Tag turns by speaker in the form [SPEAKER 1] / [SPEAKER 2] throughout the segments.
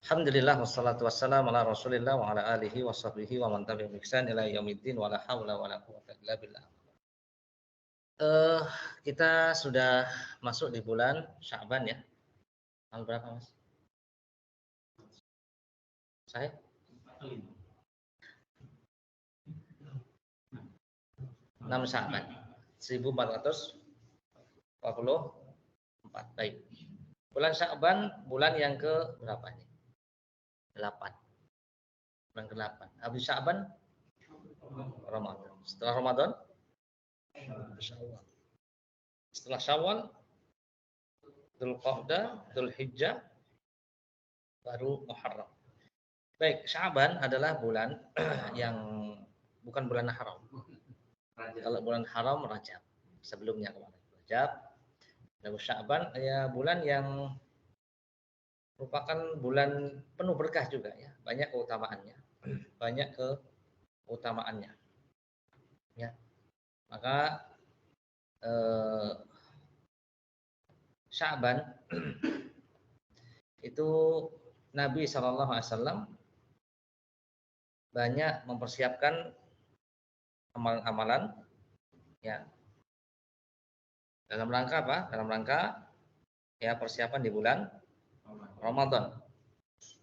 [SPEAKER 1] Alhamdulillah wassalatu wassalamu ala Rasulillah wa ala alihi wa sahbihi wa man tabi'ahum bi ihsan ila yaumiddin wa la haula wa la quwwata illa billah. Eh, kita sudah masuk di bulan Sya'ban ya. Tanggal berapa, Mas? Saya 6 Sya'ban 1444. Baik. Bulan Sya'ban bulan yang ke berapa ini? 8. Bulan ke-8. Habis Sya'ban Ramadan. Setelah Ramadan Syawal. Setelah Syawal Dzulqa'dah, Dzulhijjah, baru Muharram. Baik, Sya'ban adalah bulan yang bukan bulan haram. Kalau bulan haram Rajab. Sebelumnya kemarin Rajab. Lalu Sya'ban ya bulan yang merupakan bulan penuh berkah juga ya. Banyak keutamaannya. Banyak keutamaannya. Ya. Maka Sya'ban itu Nabi SAW banyak mempersiapkan amalan-amalan ya dalam rangka apa? Dalam rangka ya persiapan di bulan Ramadan.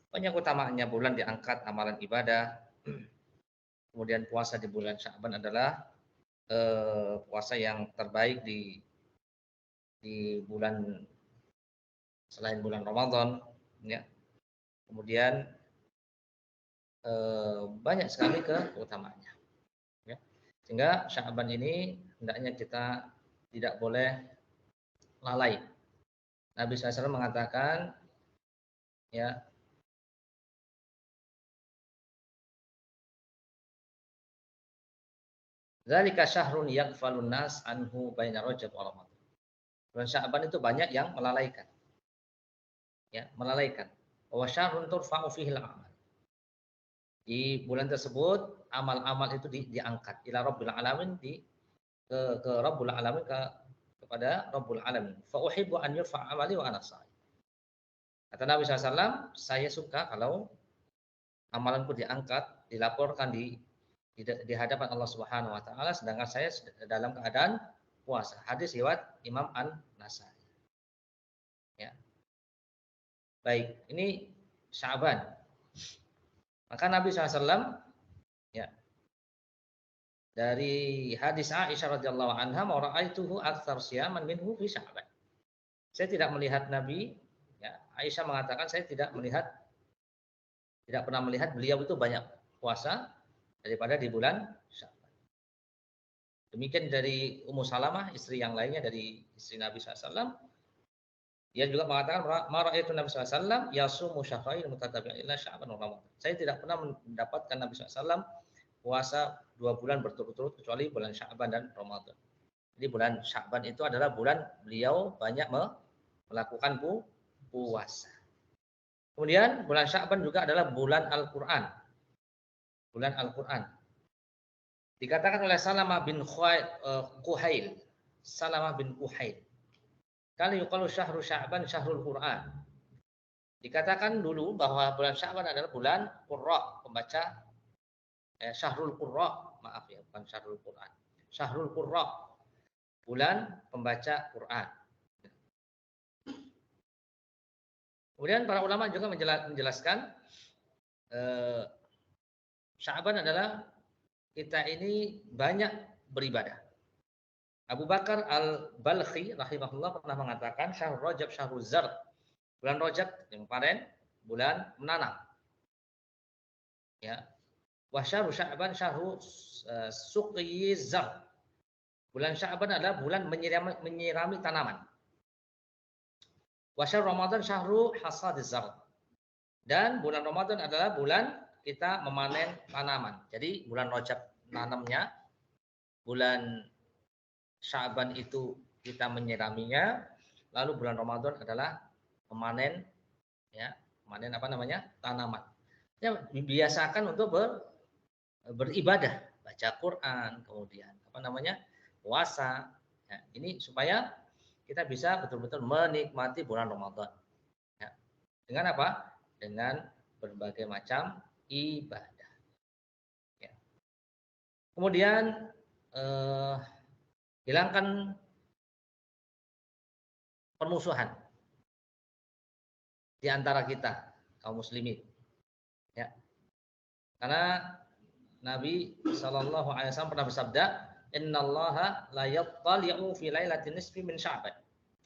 [SPEAKER 1] Banyak utamaannya bulan diangkat amalan ibadah. Kemudian puasa di bulan Sya'ban adalah puasa yang terbaik di bulan selain bulan Ramadan ya. Kemudian banyak sekali keutamaannya ya. Sehingga Sya'ban ini hendaknya kita tidak boleh lalai. Nabi SAW mengatakan ya Dzalika syahrun yaghfalun nas anhu baina Rajab wa Ramadan. Bulan Sya'ban itu banyak yang melalaikan. Ya, melalaikan. Wa syahrun turfa'u fihi al-a'mal. Di bulan tersebut amal-amal itu diangkat ila Rabbil alamin ke Rabbul alamin kepada Rabbul alamin. Fa uhibbu an yurfa amali wa ana shaim. Kata Nabi SAW, saya suka kalau amalanku diangkat, dilaporkan di hadapan Allah Subhanahu wa taala sedangkan saya dalam keadaan puasa. Hadis riwayat Imam An-Nasai. Ya. Baik, ini Sya'ban. Maka Nabi SAW ya dari hadis Aisyah radhiyallahu anha ma ra'aituhu aktsar siyaman minhu fi Sya'ban. Saya tidak melihat Nabi ya, Aisyah mengatakan saya tidak pernah melihat beliau itu banyak puasa daripada di bulan Sya'ban. Demikian dari Ummu Salamah, istri yang lainnya dari istri Nabi SAW. Dia juga mengatakan, mara'aitu Nabi SAW yasumu syahrain mutatabi'ain illa Sya'ban wa Ramadan. Saya tidak pernah mendapatkan Nabi SAW puasa 2 bulan berturut-turut kecuali bulan Sya'ban dan Ramadan. Jadi bulan Sya'ban itu adalah bulan beliau banyak melakukan puasa. Kemudian bulan Sya'ban juga adalah bulan Al-Quran. Bulan Al-Quran. Dikatakan oleh Salamah bin Kuhail. Salamah bin Kuhail. Kali yuqalu syahru Sya'ban syahrul Quran. Dikatakan dulu bahwa bulan Sya'ban adalah bulan Qurra, pembaca syahrul Qurra, maaf ya, bukan syahrul Quran. Syahrul Qurra, bulan pembaca Quran. Kemudian para ulama juga menjelaskan Sya'ban adalah kita ini banyak beribadah. Abu Bakar Al-Balkhi rahimahullah pernah mengatakan syahrul Rajab syahrul zar. Bulan Rajab yang kemarin bulan menanam. Ya. Wa syahrul Sya'ban syahrul suqyi zar. Bulan Sya'ban adalah bulan menyirami tanaman. Wa syahrul Ramadan syahrul hasadiz zar. Dan bulan Ramadan adalah bulan kita memanen tanaman. Jadi bulan Rajab nanamnya, bulan Sya'ban itu kita menyiraminya, lalu bulan Ramadan adalah memanen ya, memanen apa namanya? Tanaman. Ya, dibiasakan untuk beribadah, baca Quran, kemudian apa namanya? Puasa. Ya, ini supaya kita bisa betul-betul menikmati bulan Ramadan. Ya. Dengan apa? dengan berbagai macam ibadah. Ya. Kemudian hilangkan permusuhan di antara kita kaum muslimin. Ya. Karena Nabi Shallallahu Alaihi Wasallam pernah bersabda, Innallaha la yattali'u fi lailatin nisfi min Sya'ban,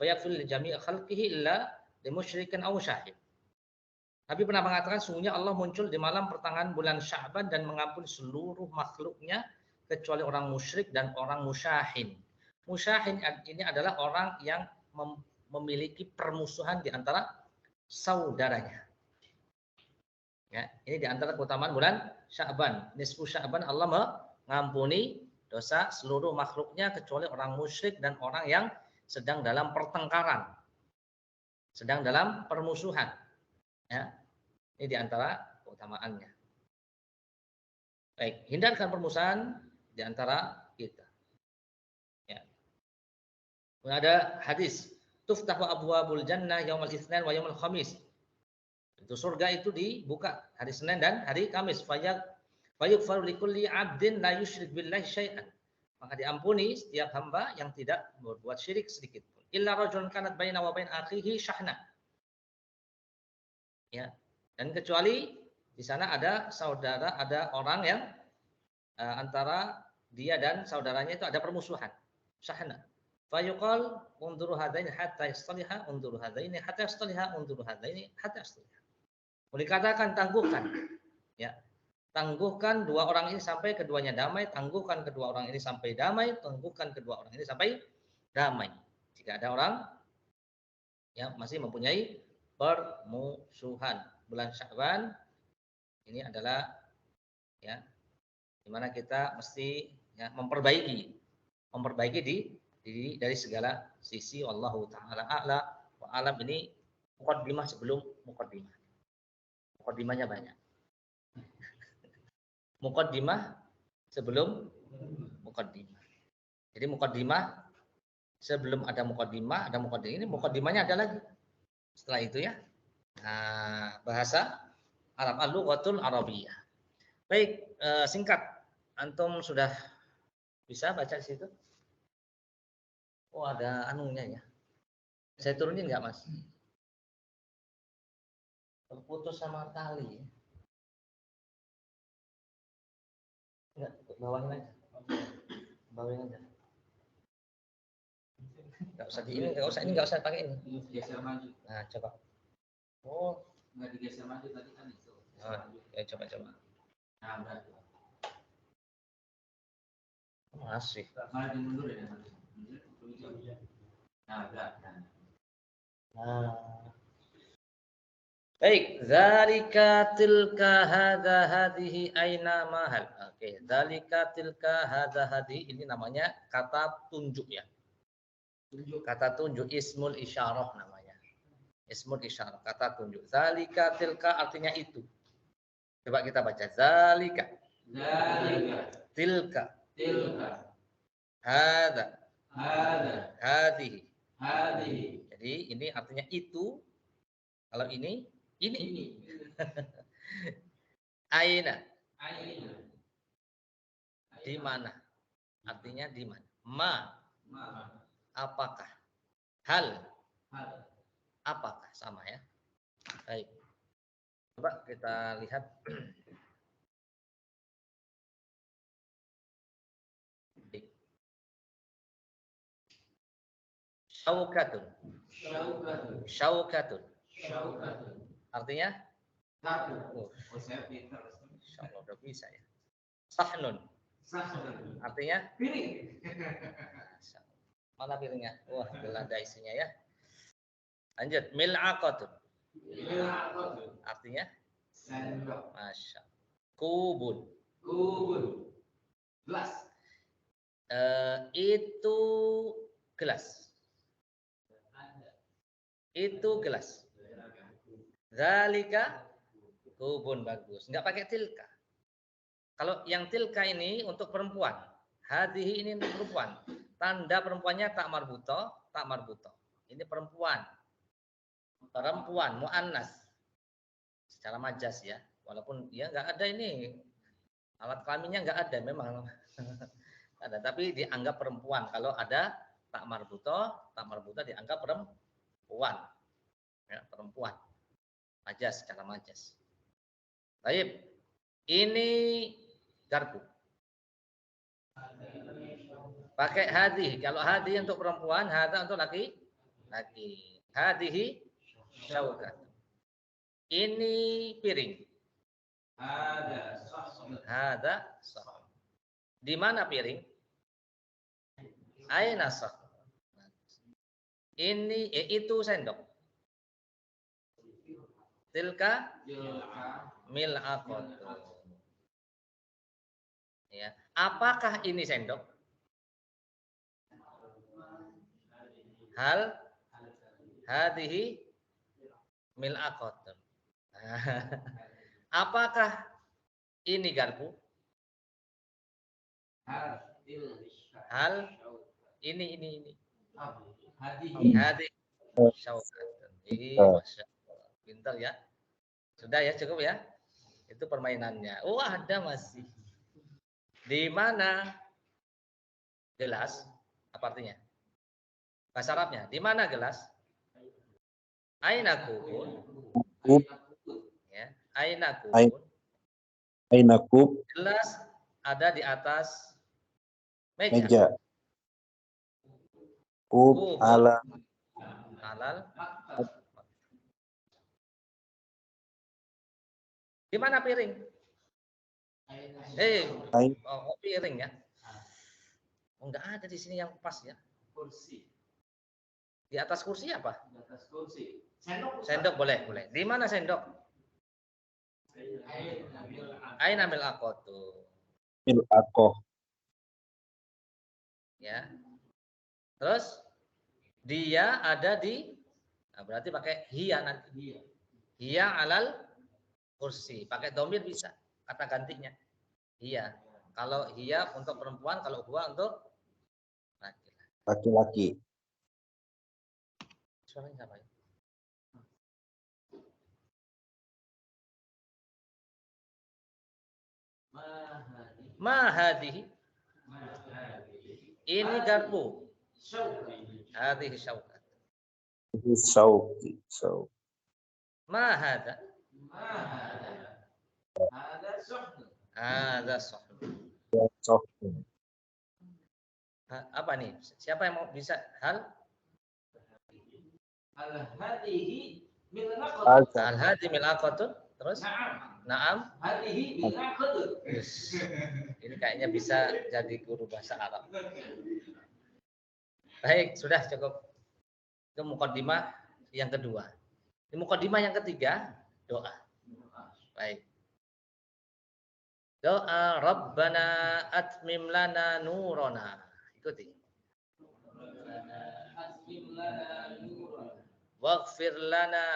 [SPEAKER 1] fayaqfil li jami' khalqihi illa li musyrikin aw syahid. Nabi pernah mengatakan, sungguhnya Allah muncul di malam pertengahan bulan Sya'ban dan mengampuni seluruh makhluknya kecuali orang musyrik dan orang musyahin. Musyahin ini adalah orang yang memiliki permusuhan di antara saudaranya. Ya, ini di antara keutamaan bulan Sya'ban. Nisfu Sya'ban Allah mengampuni dosa seluruh makhluknya kecuali orang musyrik dan orang yang sedang dalam pertengkaran, sedang dalam permusuhan. Ya, ini di antara keutamaannya. Baik, hindarkan permusuhan di antara kita. Ya. Ada hadis, tuftahu abwabul jannah yaumal itsnain wa yaumal khamis. Itu surga itu dibuka hari Senin dan hari Kamis. Fayughfaru likulli 'abdin la yusyrik billahi syai'an. Maka diampuni setiap hamba yang tidak berbuat syirik sedikit pun. Illa rajulun kanat baina wa bain akhihi syahna. Ya. Dan kecuali di sana ada saudara, ada orang yang antara dia dan saudaranya itu ada permusuhan. Syahna. Fayuqal unduru hadaini hatta yastaliha, unduru hadaini hatta yastaliha, unduru hadaini hatta yastaliha. Dikatakan tangguhkan, ya, tangguhkan dua orang ini sampai keduanya damai, tangguhkan kedua orang ini sampai damai, tangguhkan kedua orang ini sampai damai. Jika ada orang yang masih mempunyai permusuhan, bulan Sya'ban ini adalah ya, di mana kita mesti ya, memperbaiki diri dari segala sisi. Wallahu taala a'la wa alam. Ini muqaddimah sebelum muqaddimah. Muqaddimahnya banyak. Muqaddimah sebelum muqaddimah. Jadi muqaddimah sebelum ada muqaddimah, ada muqaddimah. Ini muqaddimahnya ada lagi. Setelah itu ya. Nah, bahasa Arab, al-lughatul arabiyyah. Baik, singkat. Antum sudah bisa baca di situ? Oh, ada anunya ya. Saya turunin enggak, Mas? Terputus sama tali. Enggak, bawahin aja. Bawahin aja. Enggak usah di ini, enggak usah pakai ini.
[SPEAKER 2] Geser maju.
[SPEAKER 1] Nah, coba. Oh,
[SPEAKER 2] enggak digeser maju tadi kan itu.
[SPEAKER 1] Ya coba.
[SPEAKER 2] Nah, berarti.
[SPEAKER 1] Masih.
[SPEAKER 2] Malah dimundur ya, Mas. Nah, berarti.
[SPEAKER 1] Nah. Baik, zalika tilka hadza hadhihi aina mahal. Oke, zalika tilka hadza hadhihi ini namanya kata tunjuk ya. Kata tunjuk, ismul isyarah namanya. Ismul isyarah, kata tunjuk. Zalika tilka artinya itu. Coba kita baca zalika. Tilka. Hadza. Hadhihi. Jadi ini artinya itu. Kalau ini aina. Di mana? Artinya di mana? Ma. Apakah? Hal. Apakah? Sama ya. Baik. Coba kita lihat. Syaukatun. Artinya?
[SPEAKER 2] Saya pintar.
[SPEAKER 1] Insyaallah udah bisa ya. Sahnun. Artinya?
[SPEAKER 2] Piring.
[SPEAKER 1] Mana piringnya? Wah, ada isinya ya. Lanjut, mil'aqatun. Artinya?
[SPEAKER 2] Sendok.
[SPEAKER 1] Masya. Kubun.
[SPEAKER 2] Gelas.
[SPEAKER 1] Itu gelas. Itu gelas. Zalika kubun, bagus. Enggak pakai tilka. Kalau yang tilka ini untuk perempuan. Hadhihi ini untuk perempuan. Tanda perempuannya tak marbuto. Ini perempuan. Muannas. secara majas ya. Walaupun ya nggak ada ini alat kelaminnya nggak ada memang ada, tapi dianggap perempuan. Kalau ada tak marbuto dianggap perempuan, ya, perempuan majas, secara majas. Baik, ini garpu. Pakai hadi. Kalau hadi untuk perempuan, hada untuk laki. Hadihi syaukat. Ini piring. Hada sah. Di mana piring? Aina sah. Ini itu sendok. Tilka mil'aqat. Ya. Apakah ini sendok? Hal hadihi mil'aqat. Apakah ini garpu? Hal ini. Hadihi syaukat. Masya Allah. Pintar ya. Sudah ya, cukup ya. Itu permainannya. Oh, ada masih. Di mana gelas? Apa artinya? Bahasa Arabnya. Di mana gelas? Aina kubun. Ya, aina kubun.
[SPEAKER 3] Aina kub.
[SPEAKER 1] Gelas ada di atas meja.
[SPEAKER 3] Meja. Kub ala
[SPEAKER 1] alal. Di mana piring? Oh, piring ya. Oh, enggak ada di sini yang pas ya.
[SPEAKER 2] Kursi.
[SPEAKER 1] Di atas kursi apa?
[SPEAKER 2] Di atas kursi.
[SPEAKER 1] Sendok boleh. Di mana sendok? Aina mil'aqatu.
[SPEAKER 3] mil'aqah.
[SPEAKER 1] Ya. Terus dia ada di, nah berarti pakai hiya nanti. Hiya alal kursi. Pakai domir bisa. Kata gantinya. Hiya. Kalau hiya untuk perempuan, kalau huwa untuk
[SPEAKER 3] Laki-laki.
[SPEAKER 1] Suaranya siapa ya? Mahadihi. Ini garpu. Hadihi syaukat.
[SPEAKER 3] Sauki.
[SPEAKER 1] Mahada.
[SPEAKER 2] Ada
[SPEAKER 1] Ada apa nih? Siapa yang mau bisa hal?
[SPEAKER 2] Al-hadihi
[SPEAKER 1] Al-hadi mil'aqatun. Terus? Naam.
[SPEAKER 2] Hadihi mil'aqatun.
[SPEAKER 1] Ini kayaknya bisa jadi guru bahasa Arab. Baik, sudah cukup. Itu muqaddimah yang kedua. Di muqaddimah yang ketiga, doa. Baik. Doa Rabbana atmim lana nurana. Ikuti. Waghfir lana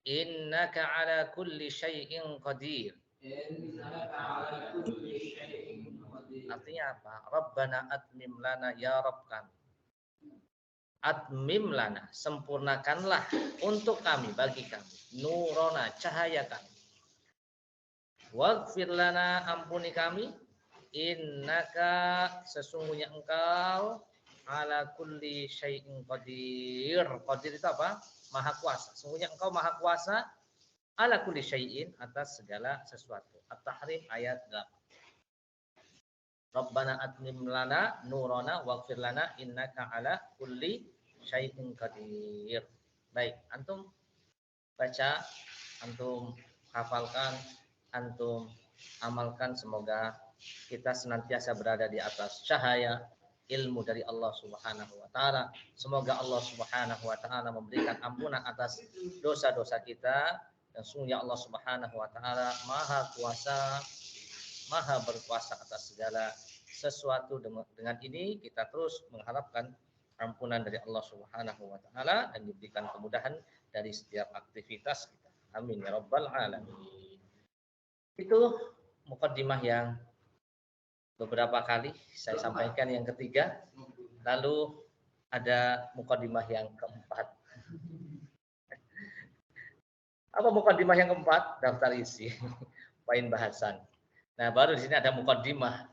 [SPEAKER 1] innaka ala kulli syai'in qadir. Artinya apa? Rabbana atmim lana, ya Rabb kami. Atmim lana, sempurnakanlah untuk kami, bagi kami. Nurona, cahaya kami. Waghfir lana, ampuni kami. Innaka, sesungguhnya engkau ala kulli syai'in qadir. Qadir itu apa? Maha kuasa. Sesungguhnya engkau maha kuasa ala kulli syai'in, atas segala sesuatu. At-Tahrim ayat 8. Rabbana atmim lana nurana waghfir lana innaka ala kulli syai'in qadir. Baik, antum baca, antum hafalkan, antum amalkan, semoga kita senantiasa berada di atas cahaya ilmu dari Allah Subhanahu wa taala. Semoga Allah Subhanahu wa taala memberikan ampunan atas dosa-dosa kita, dan sungguhnya Allah Subhanahu wa taala Maha Kuasa, Maha berkuasa atas segala sesuatu. Dengan ini kita terus mengharapkan ampunan dari Allah Subhanahu wa taala dan diberikan kemudahan dari setiap aktivitas kita. Amin ya rabbal alamin. Itu mukaddimah yang beberapa kali saya sampaikan, yang ketiga. Lalu ada mukaddimah yang keempat. Apa mukaddimah yang keempat? Daftar isi. Poin bahasan. Nah, baru di sini ada mukaddimah.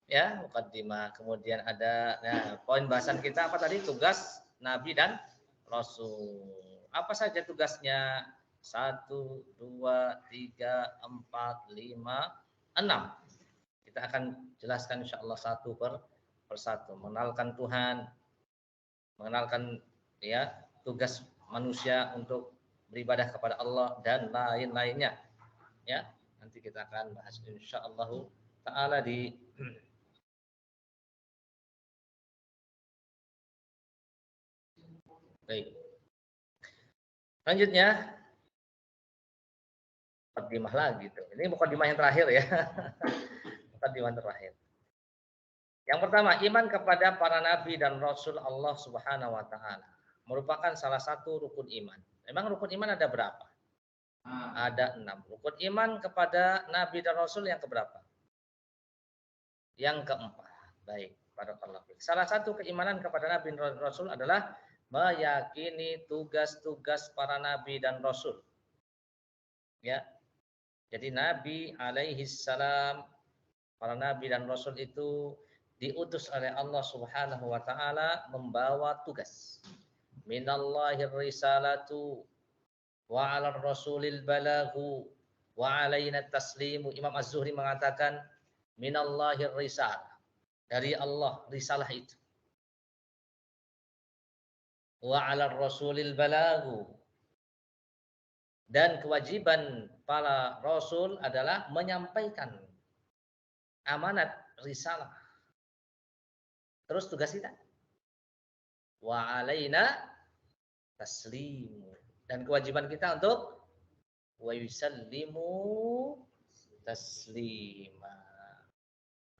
[SPEAKER 1] Ya, mukaddimah. Kemudian ada poin bahasan kita apa tadi? Tugas Nabi dan Rasul. Apa saja tugasnya? 1, 2, 3, 4, 5, 6. Kita akan jelaskan insyaallah satu per persatu. Mengenalkan Tuhan, mengenalkan ya tugas manusia untuk beribadah kepada Allah dan lain-lainnya. Ya, nanti kita akan bahas insyaallah taala di baik. Selanjutnya mukadimah lagi tuh. Ini mukadimah yang terakhir ya. Mukadimah terakhir. Yang pertama, iman kepada para nabi dan rasul Allah Subhanahu wa taala merupakan salah satu rukun iman. Memang rukun iman ada berapa? Ada 6. Rukun iman kepada nabi dan rasul yang keberapa? Yang keempat. Baik, barakallahu fiik. Salah satu keimanan kepada nabi dan rasul adalah meyakini tugas-tugas para nabi dan rasul. Ya. Jadi Nabi alaihi salam, para nabi dan rasul itu diutus oleh Allah Subhanahu wa taala membawa tugas. Minallahir risalatu wa 'alar rasulil balaghu wa 'alaina taslimu. Imam Az-Zuhri mengatakan minallahir risalah. Dari Allah risalah itu. Wa 'alar rasulil balaghu. Dan kewajiban para rasul adalah menyampaikan amanat risalah. Terus tugas kita. Wa alaina taslimu. Dan kewajiban kita untuk wa yusallimu taslima.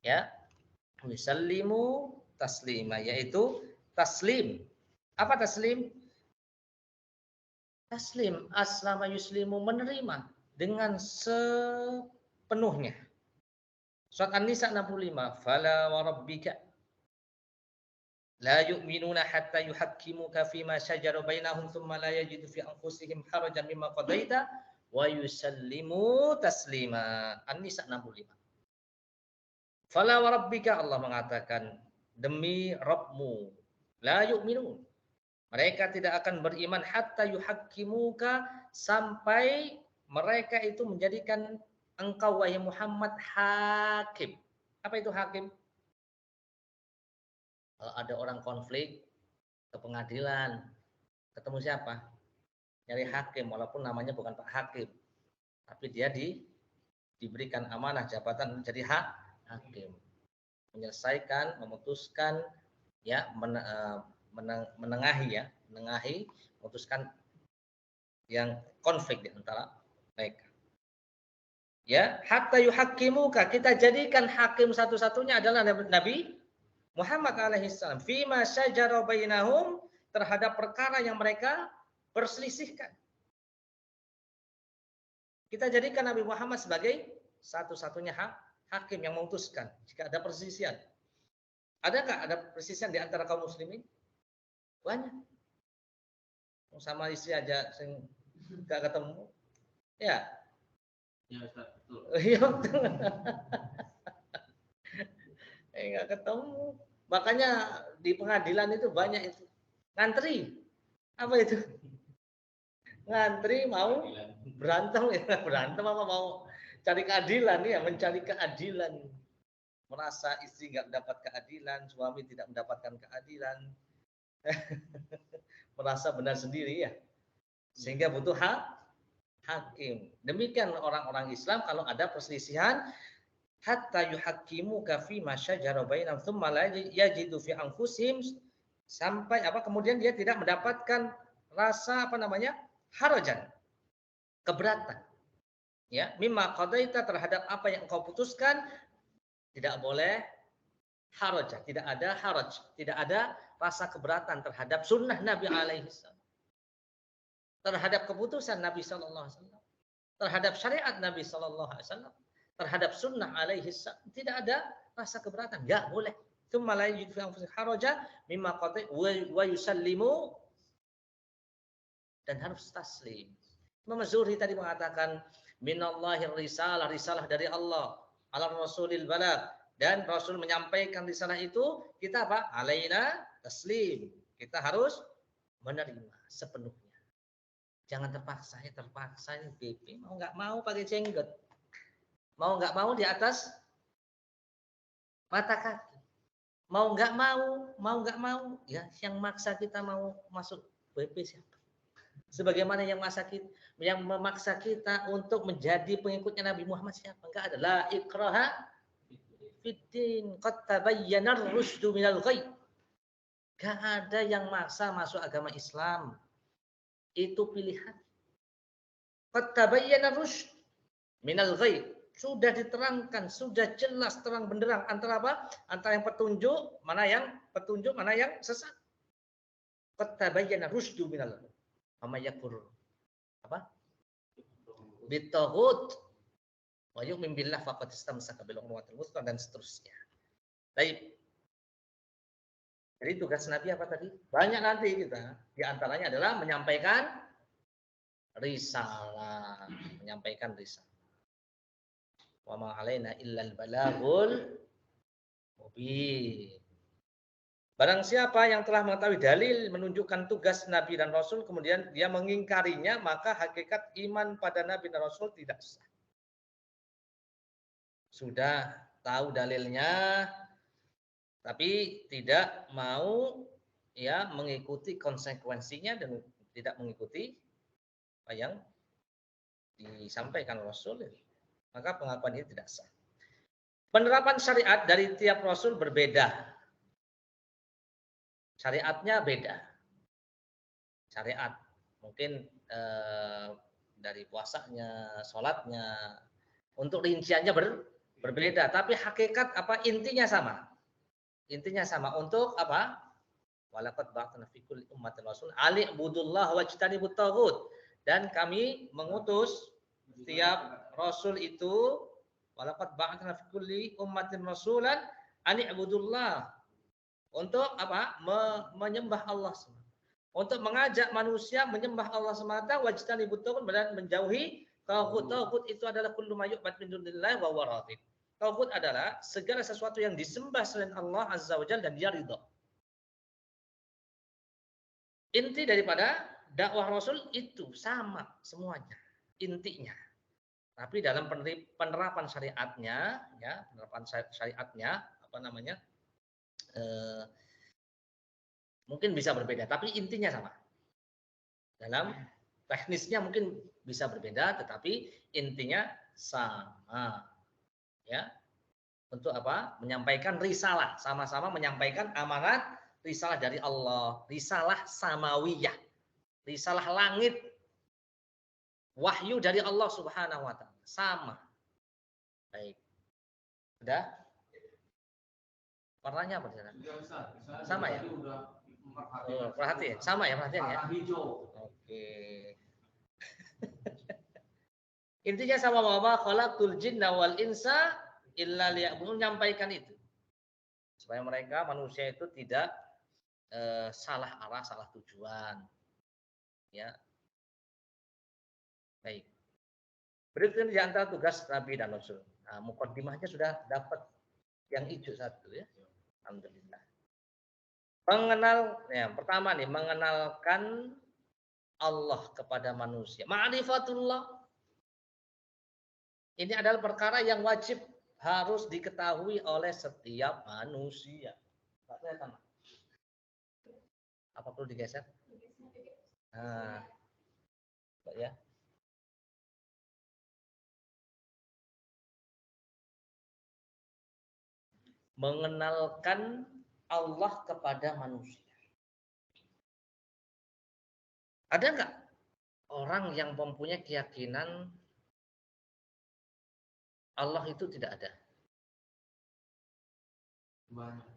[SPEAKER 1] Ya. Yusallimu taslima, yaitu taslim. Apa taslim? Taslim, aslama yuslimu, menerima dengan sepenuhnya. Surat An-Nisa 65, fala wa rabbika la yu'minuna hatta yuhakkimuka fima shajara bainahum thumma la yajidu fi anfusihim harajan mimma qadaita wa yusallimu taslima. An-Nisa 65. Fala wa rabbika, Allah mengatakan demi Rabbmu, la yu'minun, mereka tidak akan beriman hatta yuhakkimuka, sampai mereka itu menjadikan engkau wahai Muhammad hakim. Apa itu hakim? Kalau ada orang konflik ke pengadilan, ketemu siapa? Nyari hakim, walaupun namanya bukan Pak Hakim. Tapi dia diberikan amanah jabatan menjadi hakim. Menyelesaikan, memutuskan, ya, menengahi, memutuskan yang konflik di antara mereka. Ya, hatta yuhakkimuka, kita jadikan hakim satu-satunya adalah Nabi Muhammad alaihi salam. Fima syajara bainahum, terhadap perkara yang mereka perselisihkan. Kita jadikan Nabi Muhammad sebagai satu-satunya hakim yang memutuskan jika ada perselisihan. Ada nggak ada perselisihan di antara kaum muslimin? Banyak. Sama istri aja nggak ketemu. Ya.
[SPEAKER 2] Ya Ustaz, betul.
[SPEAKER 1] Iya betul. Nggak ketemu. Makanya di pengadilan itu banyak itu ngantri. Apa itu? Ngantri mau berantem ya, berantem apa mau cari keadilan ya, mencari keadilan. Merasa istri nggak mendapat keadilan, suami tidak mendapatkan keadilan. Merasa benar sendiri ya. Sehingga butuh hakim. Demikian orang-orang Islam kalau ada perselisihan, hatta yuhakkimuka fi ma syajara bainahum tsumma la yajidu fi anfusihim, sampai apa kemudian dia tidak mendapatkan rasa harajan, keberatan. Ya, mimma qadaita, terhadap apa yang engkau putuskan, tidak boleh haraj, tidak ada haraj, tidak ada rasa keberatan terhadap sunnah Nabi alaihi salam, terhadap keputusan Nabi sallallahu alaihi wasallam, terhadap syariat Nabi sallallahu alaihi wasallam, terhadap sunnah alaihi salam, tidak ada rasa keberatan, enggak boleh. Tsumma la yajidu fi anfusihim haraja mimma qadaita wa yusallimu, dan harus taslim. Imam Zuhri tadi mengatakan minallahir risalah, risalah dari Allah, ala rasulil balagh, dan Rasul menyampaikan risalah itu, kita apa? Alaina taslim. Kita harus menerima sepenuhnya. Jangan terpaksa, ini BP mau nggak mau pakai jenggot, mau nggak mau di atas mata kaki, mau nggak mau, ya yang maksa kita mau masuk BP siapa? Sebagaimana yang memaksa kita untuk menjadi pengikutnya Nabi Muhammad siapa? Enggak ada. La ikraha fiddin qad tabayyana ar-rusydu minal ghayy. Enggak ada yang maksa masuk agama Islam. Itu pilihan. Qad tabayyana ar-rusyd minal ghayy. Sudah diterangkan, sudah jelas terang benderang antara apa? Antara yang petunjuk, mana yang sesat. Qad tabayyana ar-rusydu minal ghayy. Ama yakfur apa? Bitaghut wa yu'min billah faqad istamsaka bil urwatil wuthqa dan seterusnya. Baik. Jadi tugas Nabi apa tadi? Banyak nanti kita. Di antaranya adalah menyampaikan risalah, Wa ma 'alaina illal balaghul mubin. Barang siapa yang telah mengetahui dalil menunjukkan tugas Nabi dan Rasul, kemudian dia mengingkarinya, maka hakikat iman pada Nabi dan Rasul tidak sah. Sudah tahu dalilnya, tapi tidak mau ya mengikuti konsekuensinya dan tidak mengikuti apa yang disampaikan Rasul, maka pengakuan ini tidak sah. Penerapan syariat dari tiap Rasul berbeda. Syariatnya beda. Syariat mungkin dari puasanya, sholatnya, untuk rinciannya berbeda. Tapi hakikat apa? Intinya sama. Intinya sama. Untuk apa? Walaqad ba'atsna fi kulli ummatin rasul ali ibudullah wajtanibut taghut. Dan kami mengutus setiap rasul itu, walaqad ba'atsna fi kulli ummatin rasulan ani ibudullah. Untuk apa? Menyembah Allah semata. Untuk mengajak manusia menyembah Allah semata, wajtanibut taghut, dan menjauhi taghut. Taghut itu adalah kullu ma yu'bad min dunillahi wa huwa radid. Taghut adalah segala sesuatu yang disembah selain Allah Azza wa Jalla dan dia ridha. Inti daripada dakwah Rasul itu sama semuanya, intinya. Tapi dalam penerapan syariatnya, ya apa namanya? Mungkin bisa berbeda, tapi intinya sama. Dalam teknisnya mungkin bisa berbeda, tetapi intinya sama. Ya, untuk apa? Menyampaikan risalah, sama-sama menyampaikan amanat risalah dari Allah, risalah samawiyah, risalah langit, wahyu dari Allah Subhanahu wa taala. Sama. Baik. Sudah? Warnanya apa? Sama ya? Oh, perhatian. Sama ya perhatian ya? Oke. Intinya sama, bahwa khalaqtul jinna wal insa illa liya'budun, menyampaikan itu. Supaya mereka manusia itu tidak salah arah, salah tujuan. Ya. Baik. Berikutnya di antara tugas Nabi dan Rasul. Nah, mukaddimahnya sudah dapat yang hijau satu ya. Alhamdulillah. Pertama nih, mengenalkan Allah kepada manusia. Ma'rifatullah. Ini adalah perkara yang wajib harus diketahui oleh setiap manusia. Apa perlu digeser? Nah, ya. Mengenalkan Allah kepada manusia. Ada nggak orang yang mempunyai keyakinan Allah itu tidak ada?
[SPEAKER 2] Banyak.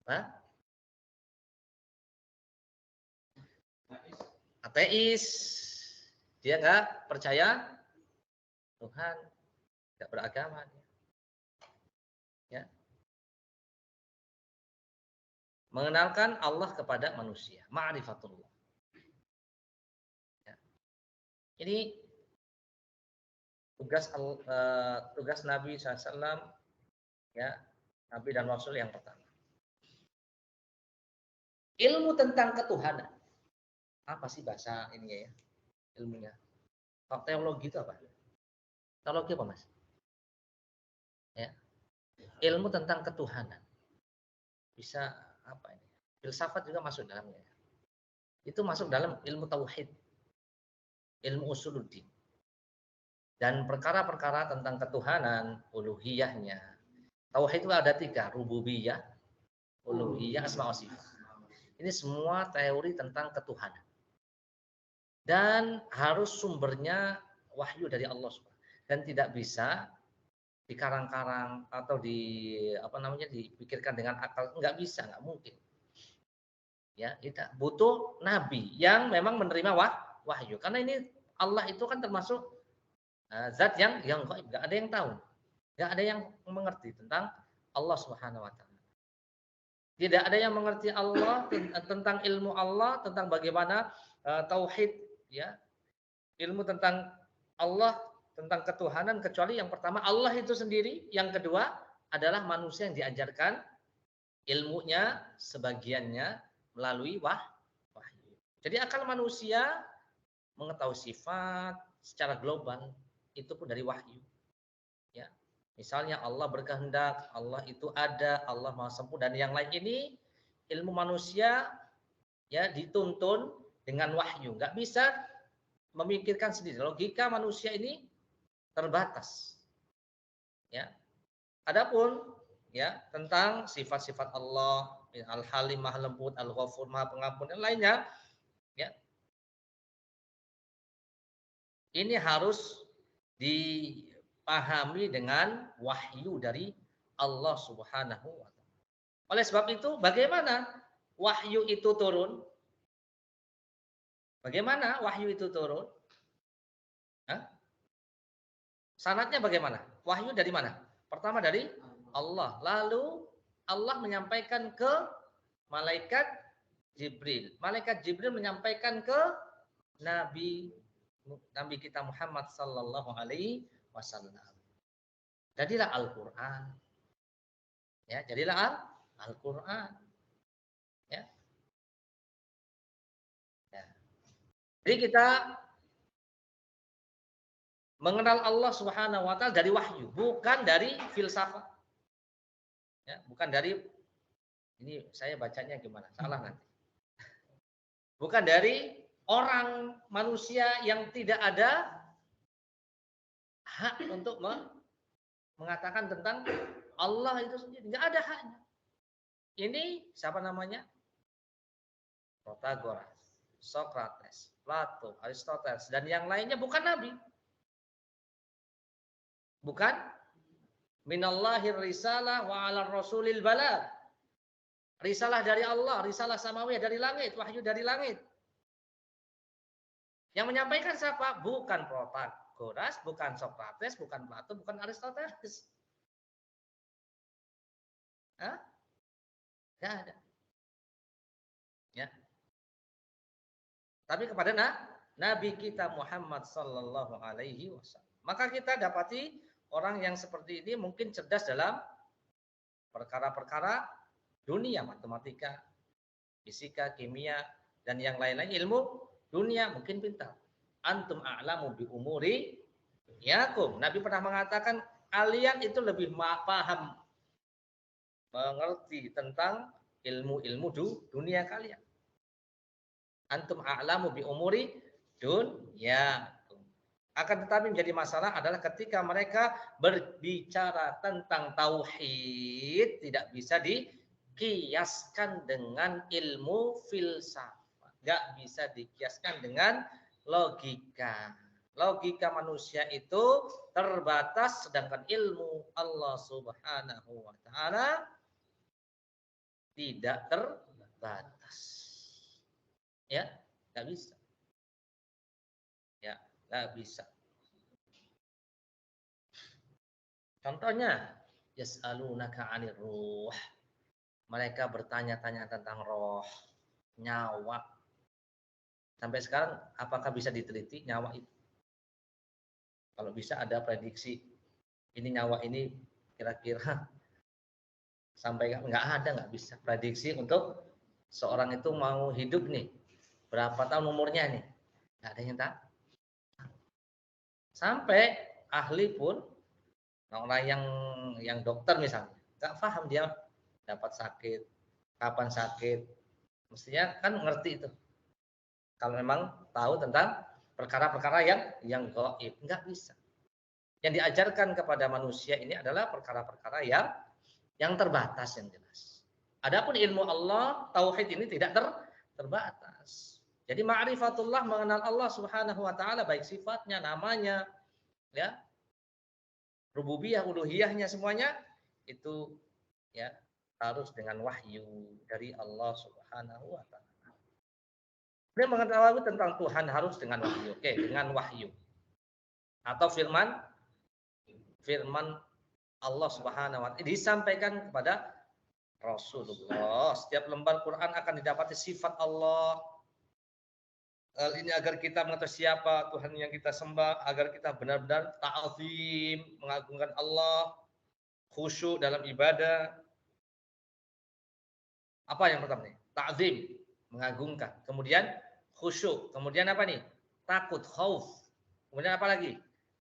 [SPEAKER 1] Hah? Ateis. Dia nggak percaya Tuhan, nggak beragama. Ya. Mengenalkan Allah kepada manusia, ma'rifatullah. Ya. Ini tugas Nabi SAW, ya, Nabi dan Rasul yang pertama. Ilmu tentang ketuhanan. Apa sih bahasa ini ya? Ilmunya. Kalau teologi itu apa? Teologi apa, Mas? Ya. Ilmu tentang ketuhanan. Bisa apa ini? Filsafat juga masuk dalamnya. Itu masuk dalam ilmu tauhid. Ilmu usuluddin. Dan perkara-perkara tentang ketuhanan, uluhiyahnya. Tauhid itu ada 3, rububiyah, uluhiyah, asma wa sifat. Ini semua teori tentang ketuhanan. Dan harus sumbernya wahyu dari Allah SWT. Dan tidak bisa dikarang-karang atau dipikirkan dengan akal, nggak bisa, nggak mungkin. Ya, kita butuh nabi yang memang menerima wahyu. Karena ini Allah itu kan termasuk zat yang gaib, nggak ada yang tahu, nggak ada yang mengerti tentang Allah Subhanahu wa taala. Tidak ada yang mengerti Allah, tentang ilmu Allah, tentang bagaimana tauhid, ya. Ilmu tentang Allah, tentang ketuhanan, kecuali yang pertama Allah itu sendiri, yang kedua adalah manusia yang diajarkan ilmunya sebagiannya melalui wahyu. Jadi akal manusia mengetahui sifat secara global itu pun dari wahyu. Ya. Misalnya Allah berkehendak, Allah itu ada, Allah Maha Sempurna, dan yang lain ini ilmu manusia ya dituntun dengan wahyu. Nggak bisa memikirkan sendiri. Logika manusia ini terbatas. Ya. Adapun ya tentang sifat-sifat Allah, Al-Halim, Maha Lembut, Al-Ghafur, Maha Pengampun, dan lainnya, ya. Ini harus dipahami dengan wahyu dari Allah Subhanahu wa taala. Oleh sebab itu, bagaimana wahyu itu turun? Bagaimana wahyu itu turun? Hah? Sanadnya bagaimana? Wahyu dari mana? Pertama dari Allah. Lalu Allah menyampaikan ke malaikat Jibril. Malaikat Jibril menyampaikan ke Nabi kita Muhammad sallallahu alaihi wasallam. Jadilah Al-Qur'an. Ya, jadilah Al-Qur'an. Ya. Ya. Jadi kita mengenal Allah Subhanahu wa taala dari wahyu, bukan dari filsafat. Ya, bukan dari ini saya bacanya gimana? Salah nanti. Bukan dari orang manusia yang tidak ada hak untuk mengatakan tentang Allah itu sendiri. Tidak ada haknya. Ini siapa namanya? Protagoras, Socrates, Plato, Aristoteles, dan yang lainnya bukan nabi. Bukan minallahir risalah wa 'alar rasulil balagh. Risalah dari Allah, risalah samawiyah dari langit, wahyu dari langit. Yang menyampaikan siapa? Bukan Protagoras, bukan Socrates, bukan Plato, bukan Aristoteles. Hah? Tidak ada. Ya. Tapi kepada Nabi kita Muhammad sallallahu alaihi wasallam. Maka kita dapati orang yang seperti ini mungkin cerdas dalam perkara-perkara dunia, matematika, fisika, kimia, dan yang lain-lain ilmu dunia, mungkin pintar. Antum a'lamu bi umuri dunyakum. Nabi pernah mengatakan kalian itu lebih paham, mengerti tentang ilmu-ilmu dunia kalian. Antum a'lamu bi umuri dunyakum. Akan tetapi menjadi masalah adalah ketika mereka berbicara tentang tauhid tidak bisa dikiaskan dengan ilmu filsafat. Nggak bisa dikiaskan dengan logika. Logika manusia itu terbatas, sedangkan ilmu Allah Subhanahu wa taala tidak terbatas. Ya, nggak bisa. Ya, nggak bisa. Contohnya, yas'alunaka 'anir ruh. Mereka bertanya-tanya tentang roh, nyawa. Sampai sekarang apakah bisa diteliti nyawa itu? Kalau bisa ada prediksi ini nyawa ini kira-kira sampai nggak bisa prediksi untuk seorang itu mau hidup nih berapa tahun umurnya nih, nggak ada yang tahu. Sampai ahli pun orang yang dokter misalnya nggak paham dia dapat sakit kapan sakit, mestinya kan ngerti itu kalau memang tahu tentang perkara-perkara yang gaib. Nggak bisa. Yang diajarkan kepada manusia ini adalah perkara-perkara yang terbatas, yang jelas. Adapun ilmu Allah, tauhid ini tidak terbatas. Jadi ma'rifatullah, mengenal Allah Subhanahu wa taala, baik sifatnya, namanya, ya, rububiyah, uluhiyahnya, semuanya itu ya harus dengan wahyu dari Allah Subhanahu wa taala. Dia mengetahui tentang Tuhan harus dengan wahyu. Oke, dengan wahyu. Atau firman Allah Subhanahu wa taala disampaikan kepada Rasulullah. Setiap lembar Quran akan didapati sifat Allah. Ini agar kita mengetahui siapa Tuhan yang kita sembah, agar kita benar-benar ta'zim, mengagungkan Allah, khusyuk dalam ibadah. Apa yang pertama nih? Ta'zim, mengagungkan. Kemudian khusyuk. Kemudian apa nih? Takut, khauf. Kemudian apa lagi?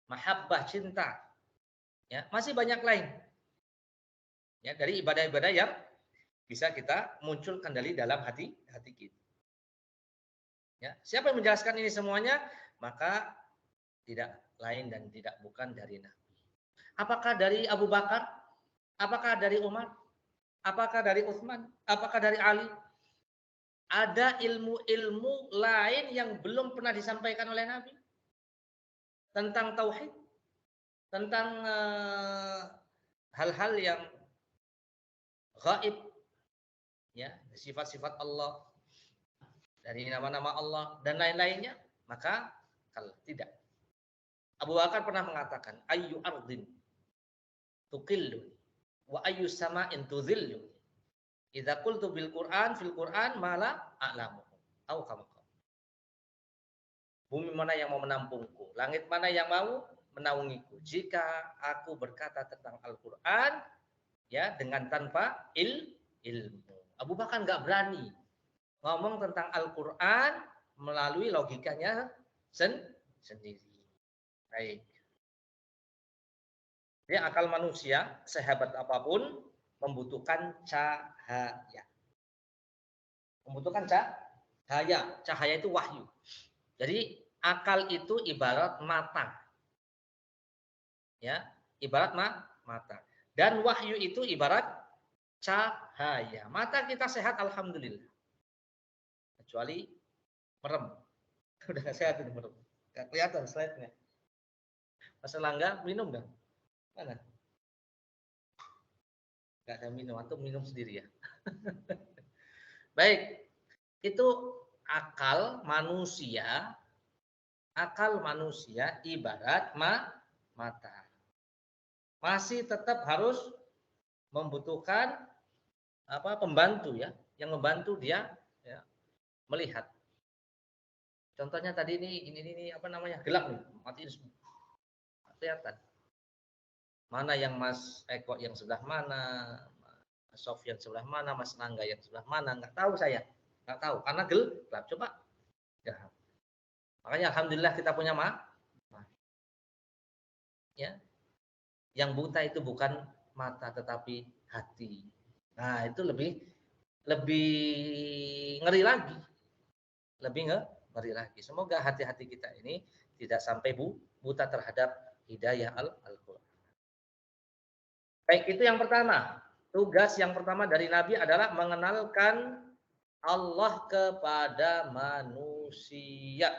[SPEAKER 1] Mahabbah, cinta. Ya, masih banyak lain. Ya, dari ibadah-ibadah yang bisa kita munculkan dari dalam hati kita. Ya, siapa yang menjelaskan ini semuanya? Maka tidak lain dan tidak bukan dari Nabi. Apakah dari Abu Bakar? Apakah dari Umar? Apakah dari Utsman? Apakah dari Ali? Ada ilmu-ilmu lain yang belum pernah disampaikan oleh Nabi tentang tauhid, tentang hal-hal yang gaib, ya, sifat-sifat Allah, dari nama-nama Allah dan lain-lainnya. Maka kalau tidak, Abu Bakar pernah mengatakan, ayyu ardin tuqillu wa ayyu sama'in tudhillu idza qultu bil Qur'an fil Qur'an mala a'lamu au kama. Bumi mana yang mau menampungku, langit mana yang mau menaungiku jika aku berkata tentang Al-Qur'an ya dengan tanpa ilmu. Abu Bakar nggak berani ngomong tentang Al-Qur'an melalui logikanya sendiri. Baik. Jadi akal manusia sehebat apapun membutuhkan cahaya. Membutuhkan cahaya. Cahaya itu wahyu. Jadi akal itu ibarat mata. Ya, ibarat mata. Dan wahyu itu ibarat cahaya. Mata kita sehat alhamdulillah. Kecuali merem. Udah gak sehat ini merem. Gak kelihatan slide-nya. Mas Langga minum enggak? Mana? Gak ada minum atau minum sendiri ya. Baik. Itu akal manusia ibarat mata. Masih tetap harus membutuhkan pembantu ya, yang membantu dia ya, melihat. Contohnya tadi ini apa namanya? Gelap nih, matiin semua. Kelihatan. Mana yang Mas Eko yang sebelah mana, Mas Sofyan sebelah mana, Mas Nangga yang sebelah mana, nggak tahu saya. Nggak tahu karena gelap. Coba ya. Makanya alhamdulillah kita punya ya. Yang buta itu bukan mata tetapi hati. Nah, itu lebih ngeri lagi. Lebih ngeri lagi. Semoga hati-hati kita ini tidak sampai buta terhadap hidayah Al-Qur'an. Baik, itu yang pertama. Tugas yang pertama dari Nabi adalah mengenalkan Allah kepada manusia.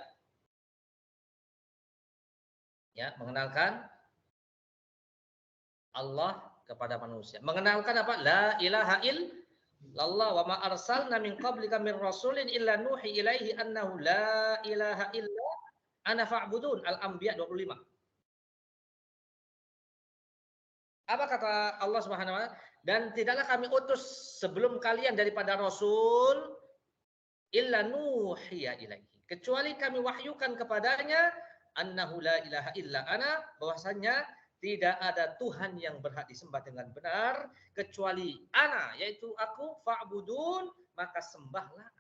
[SPEAKER 1] Ya, mengenalkan Allah kepada manusia. Mengenalkan apa? La ilaha illallah wa ma arsalna min qablika min rasulin illa nuhi ilaihi annahu la ilaha illa ana fa'budun. Al-Anbiya 25. Apa kata Allah Subhanahu wa taala? Dan tidaklah kami utus sebelum kalian daripada rasul illa nuhiya ilaihi. Kecuali kami wahyukan kepadanya annahu la ilaha illa ana, bahwasanya tidak ada Tuhan yang berhak disembah dengan benar kecuali ana, yaitu aku, fa'budun, maka sembahlah.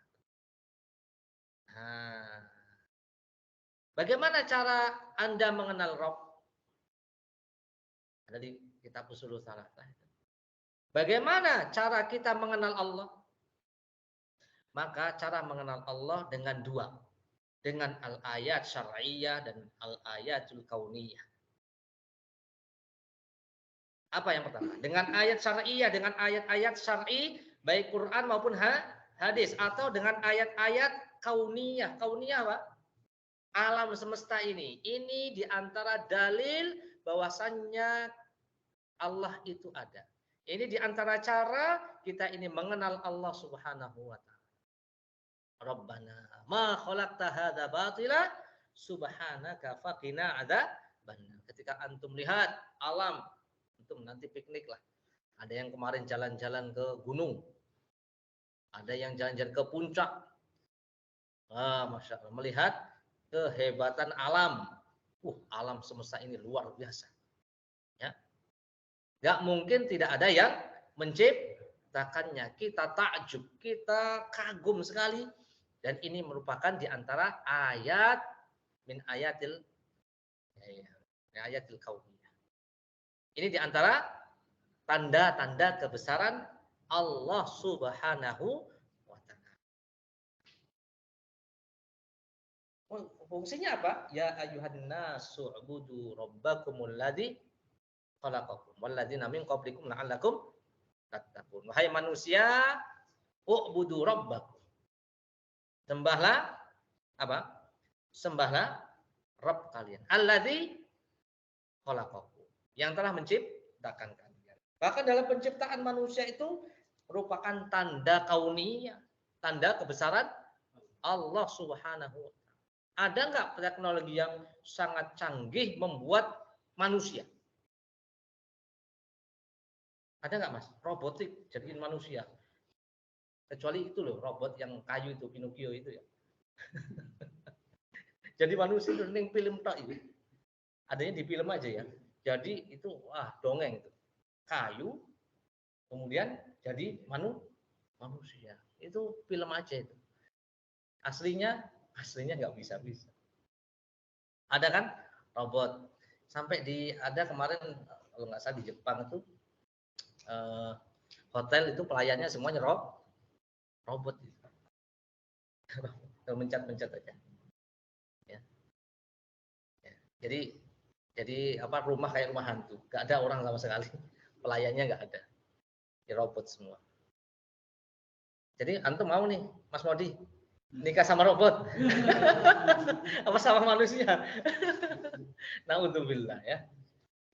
[SPEAKER 1] Nah, bagaimana cara Anda mengenal Rabb? Ada di kitab Ushulul Tsalatsah. Bagaimana cara kita mengenal Allah? Maka cara mengenal Allah dengan dua. Dengan al-ayat syar'iyyah dan al-ayatul kauniyah. Apa yang pertama? Dengan ayat syar'iyyah, dengan ayat-ayat syar'i, baik Quran maupun hadis. Atau dengan ayat-ayat kauniyah. Kauniyah apa? Alam semesta ini. Ini diantara dalil bahwasannya Allah itu ada. Ini diantara cara kita ini mengenal Allah Subhanahu wa ta'ala. Rabbana ma khalaqta hadza batila subhanaka faqina adzabannar. Ketika antum lihat alam, antum nanti piknik lah. Ada yang kemarin jalan-jalan ke gunung. Ada yang jalan-jalan ke puncak. Masya Allah, melihat kehebatan alam. Alam semesta ini luar biasa. Ya. Gak mungkin tidak ada yang menciptakannya. Kita takjub, kita kagum sekali. Dan ini merupakan di antara ayat min ayatil kauniyah. Ini di antara tanda-tanda kebesaran Allah Subhanahu wa ta'ala. Fungsinya apa? Ya ayyuhan nasu ubudu rabbakumul ladzi khalaqakum walladzina min qablikum la'allakum tattaqun. Wahai manusia, ubudu rabbakum. Sembahlah apa? Sembahlah Rabb kalian. Alladzi khalaqakum. Yang telah menciptakan kalian. Bahkan dalam penciptaan manusia itu merupakan tanda kauniyah, tanda kebesaran Allah Subhanahu wa ta'ala. Ada enggak teknologi yang sangat canggih membuat manusia? Ada enggak, Mas? Robotik jadiin manusia. Kecuali itu loh, robot yang kayu itu, Pinocchio itu ya. Jadi manusia itu ning film tok itu. Adanya di film aja ya. Jadi itu dongeng itu. Kayu kemudian jadi manusia. Itu film aja itu. Aslinya nggak bisa. Ada kan robot. Sampai ada kemarin kalau nggak salah di Jepang itu hotel itu pelayannya semuanya robot itu. Mencet aja. Ya. Jadi apa, rumah kayak rumah hantu, nggak ada orang sama sekali, pelayannya nggak ada, di robot semua. Jadi antum mau nih, Mas Modi, nikah sama robot, apa sama manusia? Naudzubillah ya.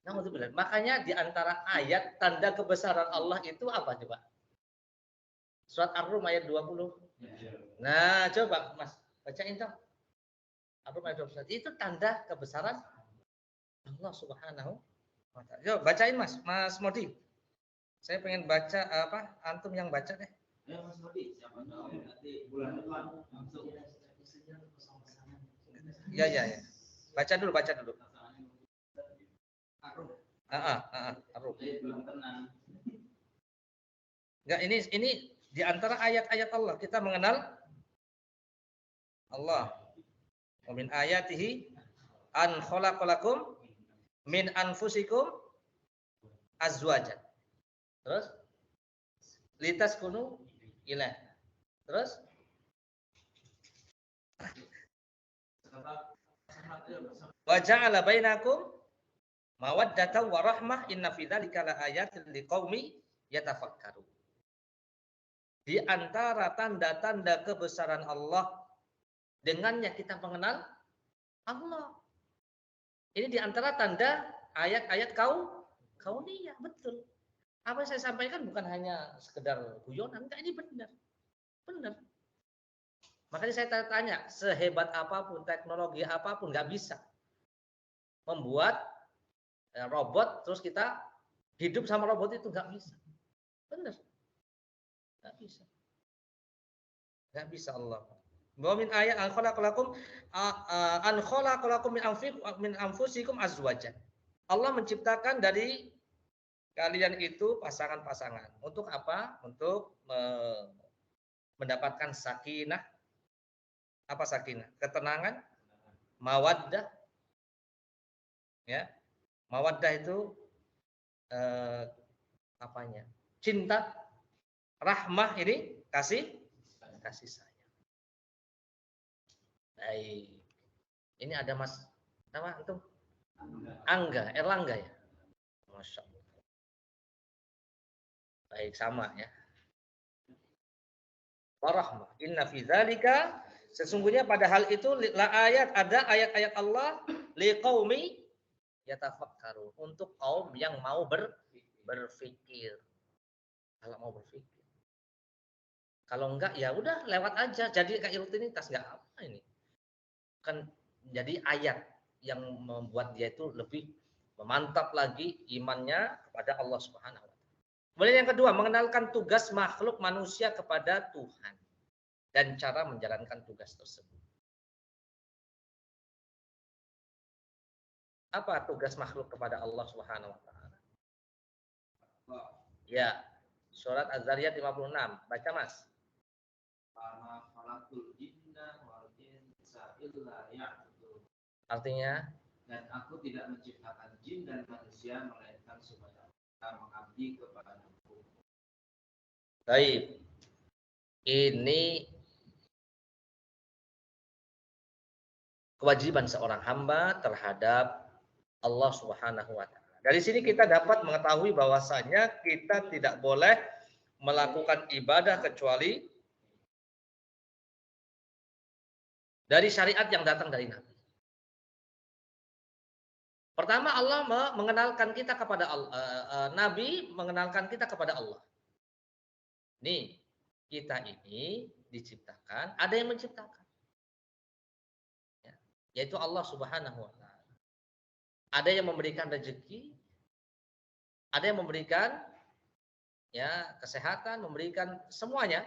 [SPEAKER 1] Naudzubillah. Makanya di antara ayat tanda kebesaran Allah itu apa coba? Surat Ar-Rum ayat 20. Nah, coba Mas bacain dong. Ar-Rum ayat 21. Itu tanda kebesaran Allah Subhanahu wa ta'ala. Yo, bacain Mas Modi. Saya pengen baca apa? Antum yang baca deh.
[SPEAKER 2] Ya Mas Modi, siapa tahu nanti bulan depan langsung.
[SPEAKER 1] Ya. Baca dulu. Ar-Rum. Enggak, ini di antara ayat-ayat Allah kita mengenal Allah. Wa min ayatihi an khalaqalakum min anfusikum azwajan. Terus litaskunu ilaih. Terus wa ja'ala bainakum mawaddatan wa rahmah inna fi dzalika laayatin liqaumi yatafakkarun. Di antara tanda-tanda kebesaran Allah, dengannya kita mengenal Allah. Ini di antara tanda ayat-ayat kauniyah, betul. Apa yang saya sampaikan bukan hanya sekedar guyonan, enggak, ini benar. Makanya saya tanya, sehebat apapun, teknologi apapun, nggak bisa membuat robot terus kita hidup sama robot itu, nggak bisa. Benar. Nggak bisa Allah. Bahwa min ayat an khalaqalakum min anfusikum azwajan. Allah menciptakan dari kalian itu pasangan-pasangan. Untuk apa? Untuk mendapatkan sakinah. Apa sakinah? Ketenangan, mawaddah. Ya. Mawaddah itu apanya? Cinta, rahmah ini kasih sayang. Baik. Ini ada Mas nama antum? Angga, Erlangga ya. Masya Allah. Baik, sama ya. Warahmah. Inna fi dzalika, sesungguhnya pada hal itu la ayat, ada ayat-ayat Allah liqaumi yatafakkaru, untuk kaum yang mau berpikir. Kalau mau berpikir. Kalau enggak ya udah lewat aja, jadi kayak rutinitas, enggak apa ini. Kan jadi ayat yang membuat dia itu lebih memantap lagi imannya kepada Allah Subhanahu wa taala. Kemudian yang kedua, mengenalkan tugas makhluk manusia kepada Tuhan dan cara menjalankan tugas tersebut. Apa tugas makhluk kepada Allah Subhanahu wa taala? Ya, surat Az-Zariyat 56. Baca, Mas. Artinya,
[SPEAKER 2] dan aku tidak menciptakan jin dan manusia melainkan supaya mereka mengabdi kepadaku.
[SPEAKER 1] Baik. Ini kewajiban seorang hamba terhadap Allah Subhanahu wa taala. Dari sini kita dapat mengetahui bahwasanya kita tidak boleh melakukan ibadah kecuali dari syariat yang datang dari Nabi. Pertama, Allah mengenalkan kita kepada Allah, Nabi mengenalkan kita kepada Allah. Nih, kita ini diciptakan, ada yang menciptakan. Ya, yaitu Allah Subhanahu wa taala. Ada yang memberikan rezeki, ada yang memberikan ya kesehatan, memberikan semuanya,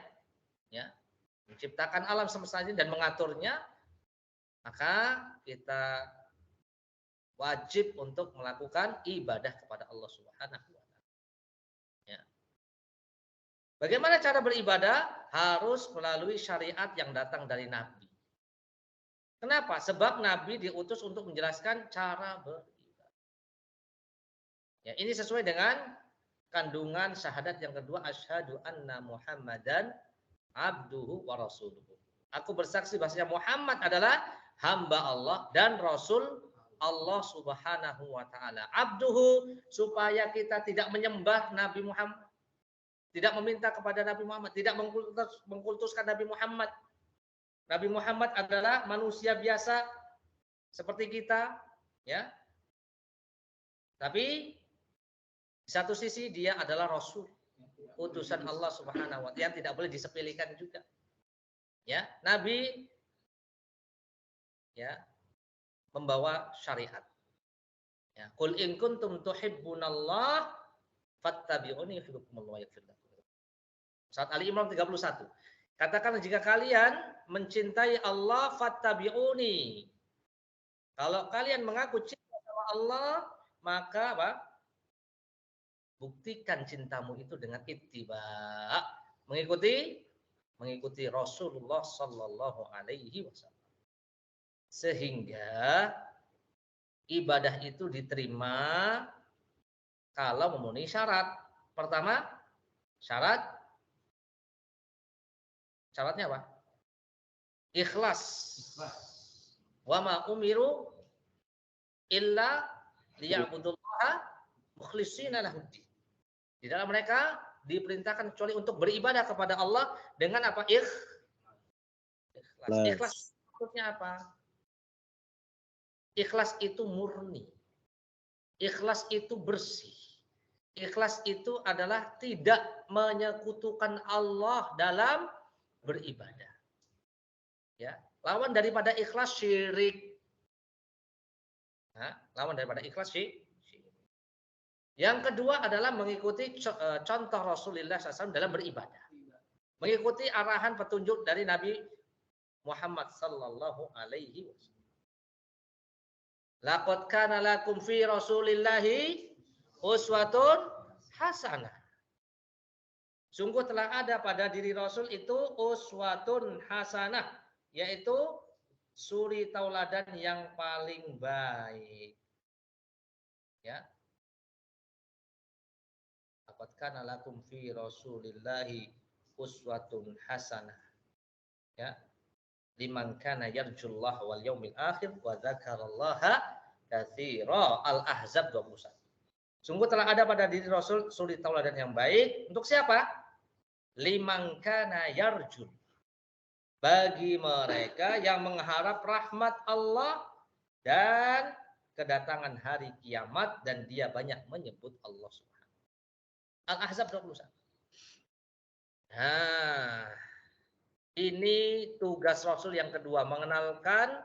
[SPEAKER 1] ya. Menciptakan alam semesta ini dan mengaturnya, maka kita wajib untuk melakukan ibadah kepada Allah Subhanahu wa taala. Ya. Bagaimana cara beribadah? Harus melalui syariat yang datang dari Nabi. Kenapa? Sebab Nabi diutus untuk menjelaskan cara beribadah. Ya, ini sesuai dengan kandungan syahadat yang kedua, asyhadu anna Muhammadan abduhu wa rasuluhu. Aku bersaksi bahwasanya Muhammad adalah hamba Allah dan rasul Allah Subhanahu wa taala. Abduhu, supaya kita tidak menyembah Nabi Muhammad, tidak meminta kepada Nabi Muhammad, tidak mengkultuskan Nabi Muhammad. Nabi Muhammad adalah manusia biasa seperti kita, ya. Tapi di satu sisi dia adalah rasul, utusan Allah Subhanahu wa taala yang tidak boleh disepelekan juga. Ya, Nabi ya membawa syariat. Ya, qul in kuntum tuhibbunallah fattabi'uni yuhibbukumullah wa yaghfir lakum. Surat Ali Imran 31. Katakan jika kalian mencintai Allah fattabi'uni. Kalau kalian mengaku cinta sama Allah, maka apa? Buktikan cintamu itu dengan ittiba, mengikuti Rasulullah sallallahu alaihi wasallam. Sehingga ibadah itu diterima kalau memenuhi syarat. Pertama, syaratnya apa? Ikhlas. Wa ma umiru illa liya'budullaha mukhlishina lahud-din. Di dalam mereka diperintahkan kecuali untuk beribadah kepada Allah dengan apa? Ikhlas. Ikhlas maksudnya apa? Ikhlas itu murni. Ikhlas itu bersih. Ikhlas itu adalah tidak menyekutukan Allah dalam beribadah. Ya, lawan daripada ikhlas syirik. Nah, lawan daripada ikhlas syirik. Yang kedua adalah mengikuti contoh Rasulullah SAW dalam beribadah. Mengikuti arahan petunjuk dari Nabi Muhammad sallallahu alaihi wasallam. Laqad kana lakum fi Rasulillahi uswatun hasanah. Sungguh telah ada pada diri Rasul itu uswatun hasanah, yaitu suri tauladan yang paling baik. Ya. Laqad kana lakum fi Rasulillahi uswatun hasanah. Ya. Liman kana yarjullah wal yaumil akhir wa dzakarallaha katsira. Al-Ahzab 21. Sungguh telah ada pada diri Rasul suri tauladan yang baik untuk siapa? Liman kana yarjul. Bagi mereka yang mengharap rahmat Allah dan kedatangan hari kiamat dan dia banyak menyebut Allah Subhanahu. Al-Ahzab 21. Nah, ini tugas Rasul yang kedua, mengenalkan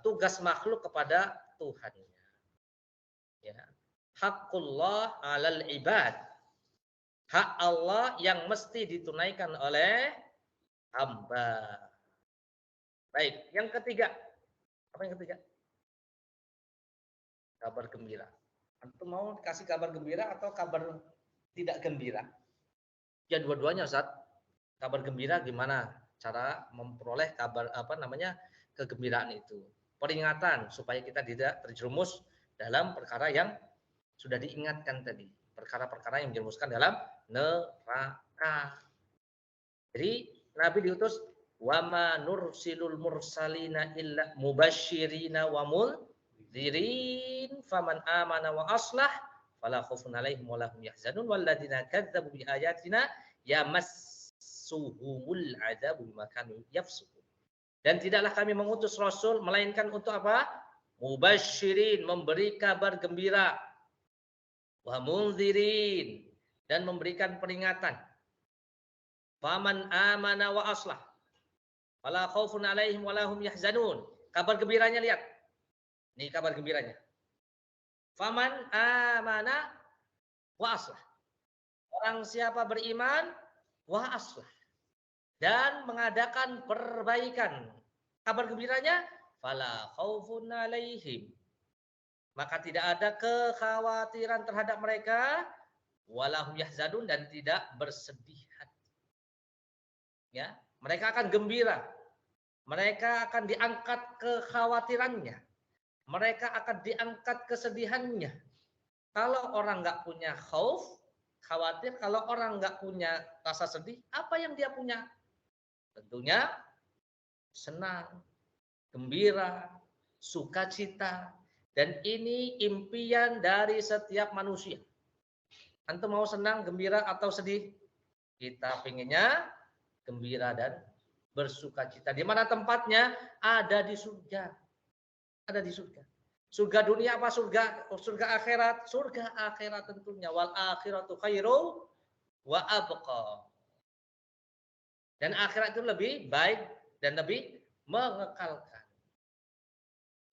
[SPEAKER 1] tugas makhluk kepada Tuhannya. Ya. Haqqullah 'alal ibad. Hak Allah yang mesti ditunaikan oleh hamba. Baik, yang ketiga. Apa yang ketiga? Kabar gembira. Antum mau kasih kabar gembira atau kabar tidak gembira? Ya dua-duanya, Ustaz. Kabar gembira gimana cara memperoleh kabar kegembiraan itu. Peringatan supaya kita tidak terjerumus dalam perkara yang sudah diingatkan tadi. Perkara-perkara yang menjerumuskan dalam neraka. Jadi Nabi diutus wa ma nursilul mursalina illa mubasyirina wa mundzirin faman amana wa aslah fala khaufun alaihim wa lahum yahzanun walladzina kadzdzabu bi ayatina yamassuhumul adzabu bima kanu yafsukun. Dan tidaklah kami mengutus rasul melainkan untuk apa? Mubasyirin, memberi kabar gembira, wa mundzirin, dan memberikan peringatan. Faman amana wa aslah fala khaufun alaihim wa lahum yahzanun. Kabar gembiranya lihat. Ini kabar gembiranya. Faman amana wa aslah. Orang siapa beriman wa aslah dan mengadakan perbaikan. Kabar gembiranya fala khaufun alaihim. Maka tidak ada kekhawatiran terhadap mereka walahum yahzanun dan tidak bersedih hati. Ya, mereka akan gembira. Mereka akan diangkat kekhawatirannya. Mereka akan diangkat kesedihannya. Kalau orang nggak punya khauf, khawatir, kalau orang nggak punya rasa sedih, apa yang dia punya? Tentunya senang, gembira, sukacita, dan ini impian dari setiap manusia. Antum mau senang, gembira atau sedih? Kita pinginnya gembira dan bersukacita. Di mana tempatnya? Ada di surga. Ada di surga. Surga dunia apa surga akhirat? Surga akhirat tentunya. Wal akhiratu khairu wa abqa. Dan akhirat itu lebih baik dan lebih mengekalkan.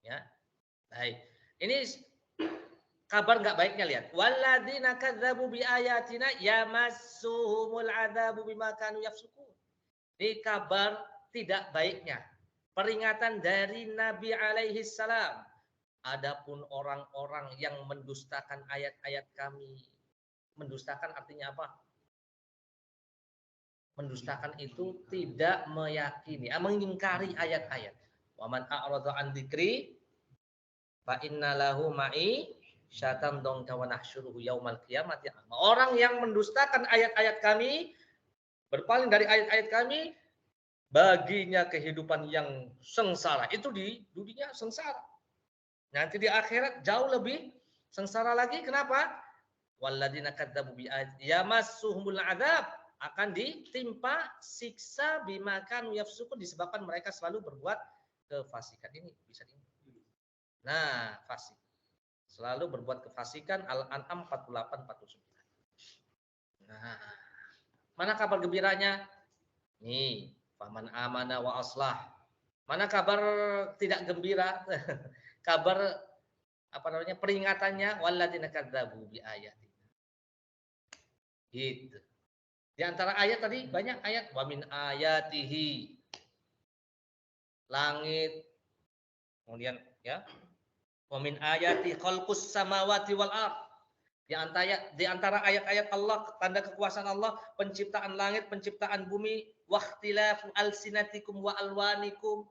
[SPEAKER 1] Ya. Baik. Ini kabar enggak baiknya, lihat. Walladzina kadzdzabu biayatina yamassuhumul adzabu bima kanu yafsukun. Ini kabar tidak baiknya. Peringatan dari Nabi alaihi salam. Adapun orang-orang yang mendustakan ayat-ayat kami. Mendustakan artinya apa? Mendustakan itu tidak meyakini, mengingkari ayat-ayat. Wa man a'rada an dzikri fa innalahu ma'i syatan dongka wa nahsyuruhu yaumal qiyamati. Orang yang mendustakan ayat-ayat kami, berpaling dari ayat-ayat kami, baginya kehidupan yang sengsara. Itu di dunia sengsara. Nanti di akhirat jauh lebih sengsara lagi. Kenapa? Walladzina kadzdzabu bi ayatina yamassuhumul adzab, akan ditimpa siksa bima kanu yafsukun, disebabkan mereka selalu berbuat kefasikan. Ini bisa ini. Nah, fasik. Selalu berbuat kefasikan. Al-An'am 48-49. Nah, mana kabar gembiranya? Nih, faman amana wa aslah. Mana kabar tidak gembira? Kabar peringatannya walladzina kadzdzabu bi ayatina. Gitu. Di antara ayat tadi banyak ayat wa min ayatihi. langit, kemudian ya, wa min ayati khalqus samawati wal ard. Di antara ayat-ayat Allah, tanda kekuasaan Allah, penciptaan langit, penciptaan bumi, waqtilafu alsinatikum wa alwanikum,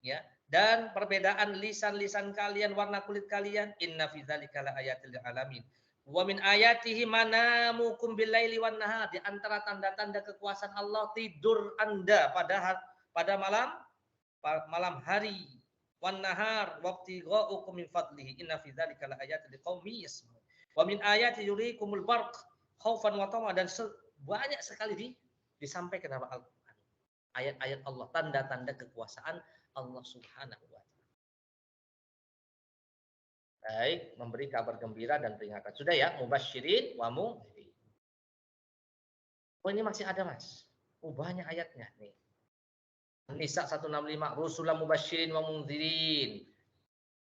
[SPEAKER 1] ya, dan perbedaan lisan-lisan kalian, warna kulit kalian. Inna fi dzalika laayatil lil alamin. Wa min ayatihi manamukum billaili wan nahar. Di antara tanda-tanda kekuasaan Allah, tidur Anda pada malam hari, wan nahar wabtigha'ukum min fadlihi. Inna fi dzalika laayatil liqaumin yasma'un. Wa min ayati yurikumul barq khaufan wa tama, dan banyak sekali disampaikan dalam Al-Qur'an. Ayat-ayat Allah, tanda-tanda kekuasaan Allah Subhanahu wa taala. Baik, memberi kabar gembira dan peringatan. Sudah ya, mubasyirin wa mundhirin. Oh, ini masih ada, Mas. Oh, banyak ayatnya nih. Nisa 165, rusulan mubasyirin wa mundhirin.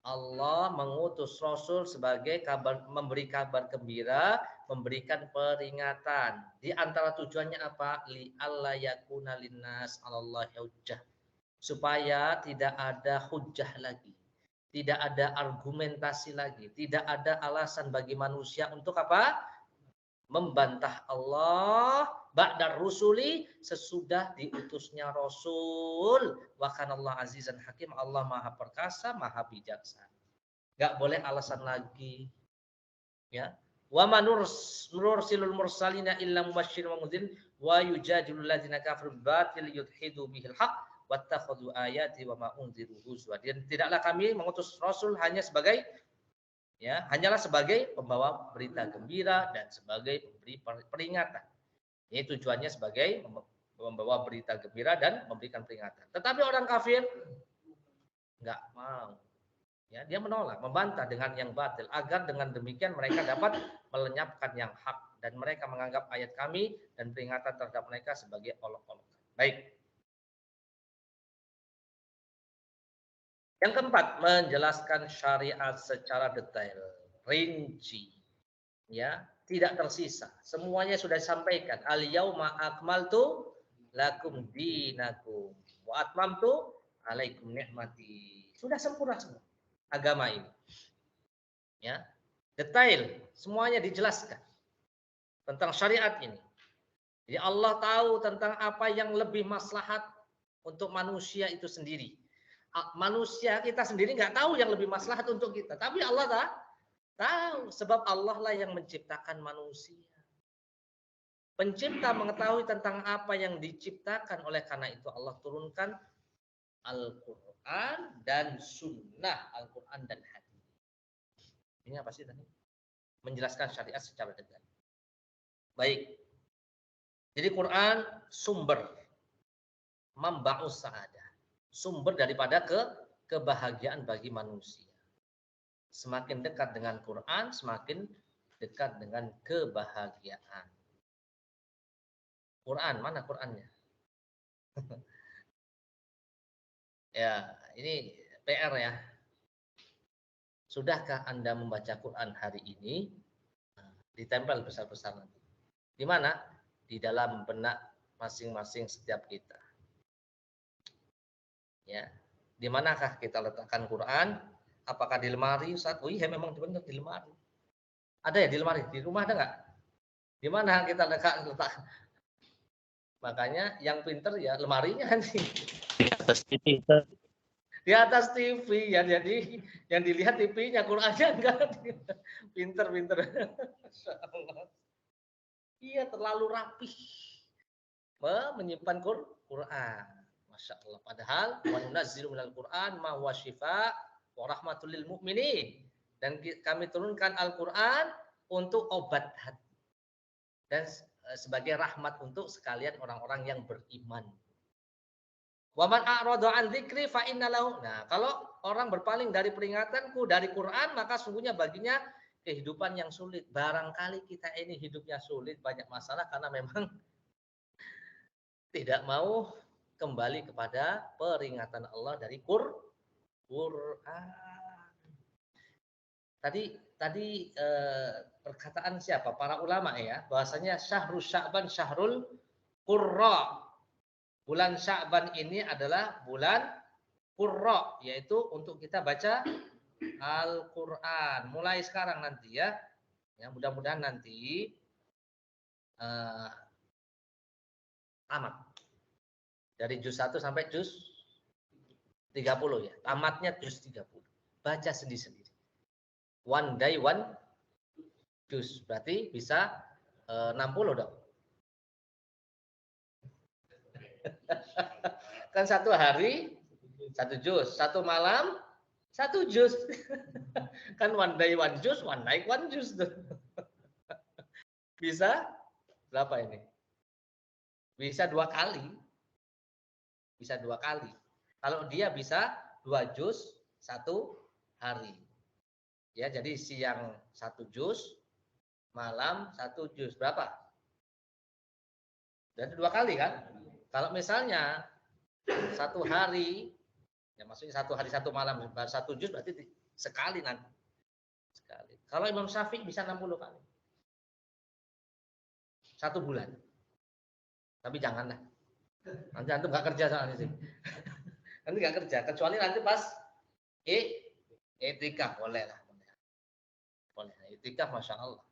[SPEAKER 1] Allah mengutus Rasul sebagai memberi kabar gembira, memberikan peringatan. Di antara tujuannya apa? Li alla yakuna linnas 'alallahi hujjah. Supaya tidak ada hujjah lagi. Tidak ada argumentasi lagi. Tidak ada alasan bagi manusia untuk apa? Membantah Allah ba'dar rusuli, sesudah diutusnya Rasul. Wa kanallahu azizan hakim. Allah maha perkasa, maha bijaksana. Enggak boleh alasan lagi. Ya. Wa manursilul mursalina illa mubasysyirin wa mundhirin wa yujadilul ladzina kafaru batil yudhidu bihil haqq wattakhadhu ayati wa ma unziru huzwa. Dan tidaklah kami mengutus Rasul hanyalah sebagai pembawa berita gembira dan sebagai pemberi peringatan. Ini tujuannya sebagai membawa berita gembira dan memberikan peringatan. Tetapi orang kafir enggak mau. Ya, dia menolak, membantah dengan yang batil, agar dengan demikian mereka dapat melenyapkan yang hak, dan mereka menganggap ayat kami dan peringatan terhadap mereka sebagai olok-olok. Baik. Yang keempat, menjelaskan syariat secara detail, rinci, ya, tidak tersisa. Semuanya sudah disampaikan. Al yauma akmaltu lakum dinakum wa atmamtu alaikum ni'mati. Sudah sempurna semua agama ini. Ya, detail, semuanya dijelaskan tentang syariat ini. Jadi Allah tahu tentang apa yang lebih maslahat untuk manusia itu sendiri. Manusia kita sendiri nggak tahu yang lebih maslahat untuk kita, tapi Allah tahu, sebab Allah lah yang menciptakan manusia. Pencipta mengetahui tentang apa yang diciptakan, oleh karena itu Allah turunkan Al-Quran dan Sunnah, Al-Quran dan hadis. Ini apa sih tadi? Menjelaskan syariat secara detail. Baik. Jadi Quran sumber mamba'us sa'adah. Sumber daripada kebahagiaan bagi manusia. Semakin dekat dengan Quran, semakin dekat dengan kebahagiaan. Quran, mana Qurannya? Ya, ini PR ya. Sudahkah Anda membaca Quran hari ini? Ditempel besar-besar nanti. Di mana? Di dalam benak masing-masing setiap kita. Ya, di manakah kita letakkan Quran? Apakah di lemari, Ustaz? Oh iya, memang benar di lemari. Ada ya di lemari? Di rumah ada nggak? Di mana kita letak? Makanya yang pinter ya lemarinya nanti.
[SPEAKER 3] Di atas TV.
[SPEAKER 1] Di atas TV ya, jadi yang dilihat TV-nya, Qurannya enggak. Pinter. Iya, terlalu rapih menyimpan Quran. Masya Allah. Padahal wa nunazzilu minal Qur'an ma huwa syifaa wa rahmatul lil mu'minin. Dan kami turunkan Al-Qur'an untuk obat hati dan sebagai rahmat untuk sekalian orang-orang yang beriman. Wa man a'rada an dzikri fa innalahu. Nah, kalau orang berpaling dari peringatanku, dari Quran, maka sungguhnya baginya kehidupan yang sulit. Barangkali kita ini hidupnya sulit, banyak masalah karena memang tidak mau kembali kepada peringatan Allah dari Quran. Tadi perkataan siapa? Para ulama ya, bahwasanya Syahrul Sya'ban Syahrul Qurra. Bulan Sya'ban ini adalah bulan qurra, yaitu untuk kita baca Al-Quran. Mulai sekarang nanti ya. Ya, mudah-mudahan nanti tamat. Dari juz 1 sampai juz 30 ya. Tamatnya juz 30. Baca sendiri-sendiri. One day, one juz. Berarti bisa 60 dong. Kan satu hari, satu juz. Satu malam, satu juz. Kan one day, one juz, one night, one juz. Bisa berapa ini? Bisa 2 kali. Bisa 2 kali. Kalau dia bisa 2 juz 1 hari. Ya, jadi siang 1 juz, malam 1 juz. Berapa? Jadi 2 kali kan? Kalau misalnya 1 hari, ya maksudnya 1 hari 1 malam 1 juz berarti sekali nanti. Sekali. Kalau Imam Syafi'i bisa 60 kali. 1 bulan. Tapi janganlah. Nanti antum nggak kerja soalnya sih. Nanti nggak kerja, kecuali nanti pas etikaf boleh lah. Boleh. Etikaf Masya Allah.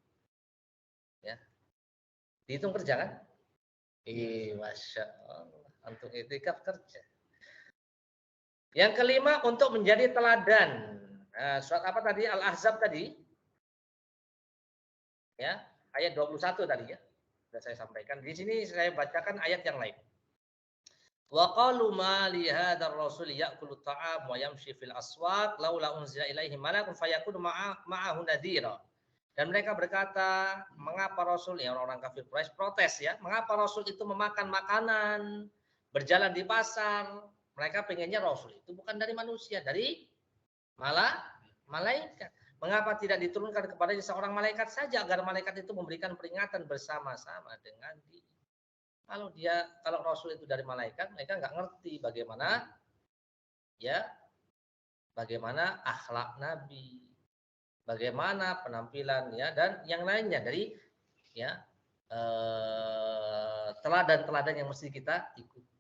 [SPEAKER 1] Ya. Dihitung kerja kan? Masya Allah. Untuk etikaf kerja. Yang kelima, untuk menjadi teladan. Surat apa tadi? Al-Ahzab tadi. Ya, ayat 21 tadi ya. Sudah saya sampaikan. Di sini saya bacakan ayat yang lain. Wa qalu ma li hadzal rasul ya'kulu ta'am wa yamshi fil aswaq laula unzila ilaihi malakun fayakunu ma'ahu nadhira. Dan mereka berkata, mengapa Rasul, ya orang-orang kafir Quraisy protes ya, mengapa Rasul itu memakan makanan, berjalan di pasar. Mereka pengennya Rasul itu bukan dari manusia, dari malaikat. Mengapa tidak diturunkan kepadanya seorang malaikat saja agar malaikat itu memberikan peringatan bersama-sama dengan dia. Kalau Rasul itu dari malaikat, mereka nggak ngerti bagaimana akhlak Nabi, bagaimana penampilan ya, dan yang lainnya dari teladan-teladan yang mesti kita ikuti.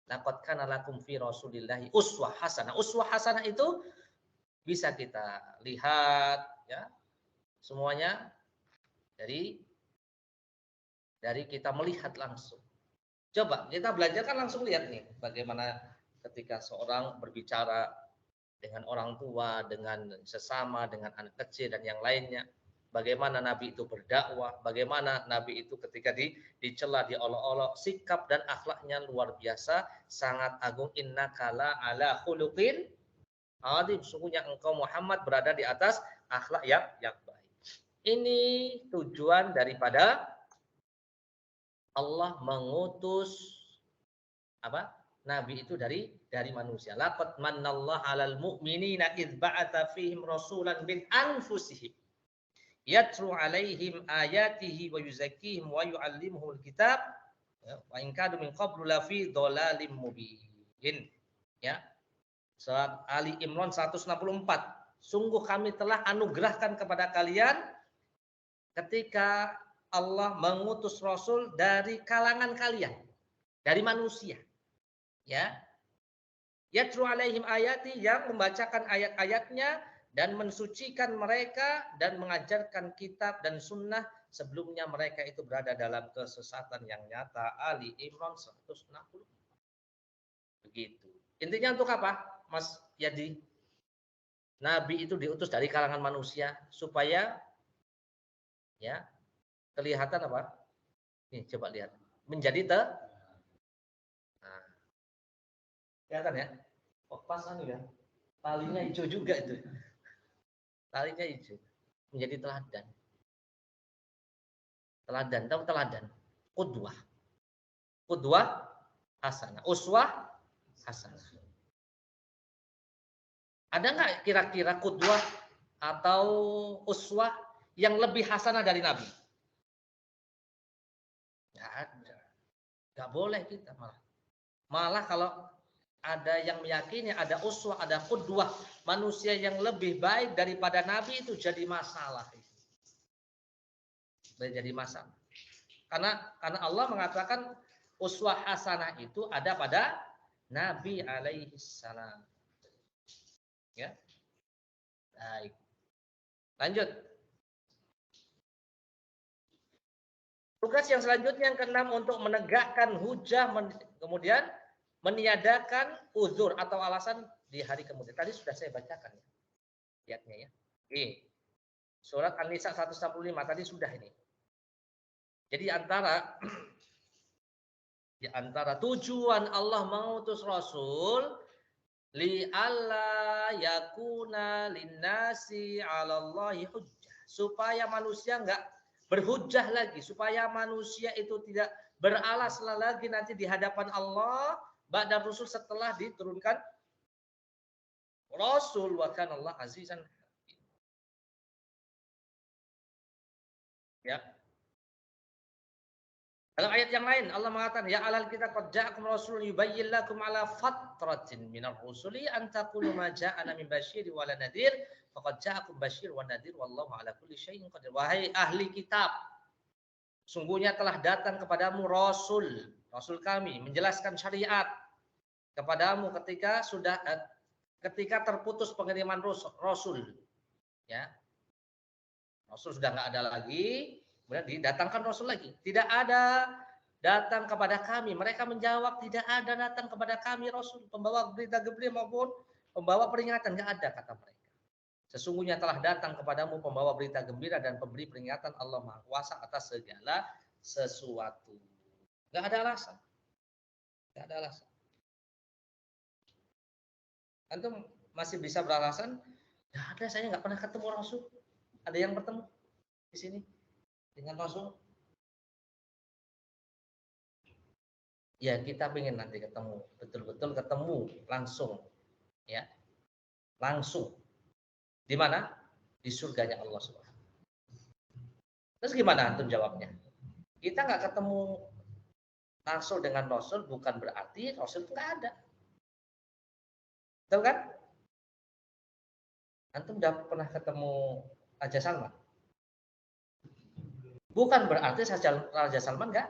[SPEAKER 1] Laqad kana lakum fi Rasulillahi uswah hasanah. Uswah hasanah itu bisa kita lihat ya, semuanya dari kita melihat langsung. Coba kita belajar kan langsung lihat nih bagaimana ketika seorang berbicara dengan orang tua, dengan sesama, dengan anak kecil dan yang lainnya. Bagaimana Nabi itu berdakwah, bagaimana Nabi itu ketika dicela, diolok-olok, sikap dan akhlaknya luar biasa, sangat agung. Innaka la ala khuluqin adzim. Sungguhnya engkau Muhammad berada di atas akhlak yang baik. Ini tujuan daripada Allah mengutus Nabi itu dari manusia. Laqad mannallahu 'alal mu'minina idz ba'atsa fihim rasulan min anfusihim yatlu 'alaihim ayatihi wa yuzakkihim wa yu'allimuhumul kitab wa in kadu min qablu lafi dhalalim mubin. Ya. Surat Ali Imran 164. Sungguh kami telah anugerahkan kepada kalian ketika Allah mengutus Rasul dari kalangan kalian, dari manusia. Ya. Yatlu alaihim ayati, yang membacakan ayat-ayatnya dan mensucikan mereka dan mengajarkan kitab dan sunnah sebelumnya mereka itu berada dalam kesesatan yang nyata. Ali Imran 160. Begitu. Intinya untuk apa, Mas Yadi? Nabi itu diutus dari kalangan manusia supaya kelihatan apa? Nih coba lihat. Menjadi kelihatan ya? Oh, pas ya. Talinya hijau juga itu. Talinya hijau. Menjadi teladan. Teladan, tahu teladan? Qudwah. Qudwah hasanah. Uswah hasanah. Ada nggak kira-kira qudwah atau uswah yang lebih hasanah dari Nabi? Nggak ada. Nggak boleh kita malah. Malah kalau ada yang meyakini ada uswah, ada qudwah, manusia yang lebih baik daripada Nabi, itu jadi masalah. Jadi masalah. Karena Allah mengatakan uswah hasanah itu ada pada Nabi alaihi salam. Ya. Baik. Lanjut. Tugas yang selanjutnya yang keenam untuk menegakkan hujah, kemudian meniadakan uzur atau alasan di hari kemudian. Tadi sudah saya bacakan ya. Ayatnya ya. Oke. Surat An-Nisa 165 tadi sudah ini. Jadi di antara tujuan Allah mengutus Rasul li alla yakuna linnasi 'alallahi hujjah, supaya manusia enggak berhujjah lagi, supaya manusia itu tidak beralas lagi nanti di hadapan Allah ba'da Rasul setelah diturunkan Rasul, wa kana Allah azizan hakim. Ya. Dalam ayat yang lain Allah mengatakan ya alal kitab qad ja'akum rasulun yubayyin lakum ala fatratin minar rusuli an taqulu ma ja'ana min basyiri wala nadhir faqad ja'akum basyir wa nadhir wallahu ala kulli syai'in qadir. Wahai ahli kitab, sungguhnya telah datang kepadamu rasul kami menjelaskan syariat kepadamu ketika terputus pengiriman rasul. Ya. Rasul sudah enggak ada lagi. Kemudian didatangkan Rasul lagi. Tidak ada datang kepada kami. Mereka menjawab tidak ada datang kepada kami Rasul. Pembawa berita gembira maupun pembawa peringatan. Tidak ada kata mereka. Sesungguhnya telah datang kepadamu pembawa berita gembira dan pemberi peringatan Allah Maha Kuasa atas segala sesuatu. Tidak ada alasan. Tidak ada alasan. Antum masih bisa beralasan? Tidak ada, saya nggak pernah ketemu Rasul. Ada yang bertemu di sini dengan Rasul? Ya kita pengen nanti ketemu, betul-betul ketemu langsung, ya langsung. Di mana? Di surganya Allah Subhanahu. Terus gimana antum jawabnya? Kita nggak ketemu langsung dengan Rasul bukan berarti Rasul itu nggak ada. Betul kan? Antum udah pernah ketemu Raja Salman? Bukan berarti Raja Salman enggak.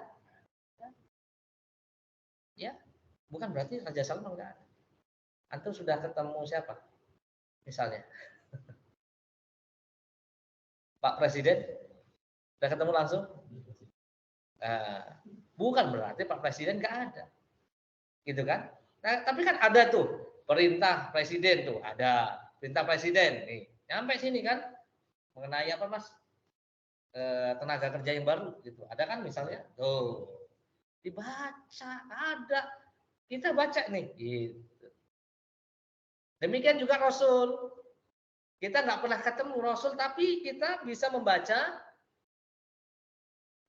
[SPEAKER 1] Ya, bukan berarti Raja Salman enggak ada. Antum sudah ketemu siapa? Misalnya. Pak Presiden? Sudah ketemu langsung? Bukan berarti Pak Presiden enggak ada. Gitu kan? Nah, tapi kan ada tuh perintah Presiden tuh, ada perintah Presiden nih. Sampai sini kan mengenai apa Mas? Tenaga kerja yang baru gitu. Ada kan misalnya? Tuh. Dibaca, ada. Kita baca nih gitu. Demikian juga Rasul. Kita nggak pernah ketemu Rasul tapi kita bisa membaca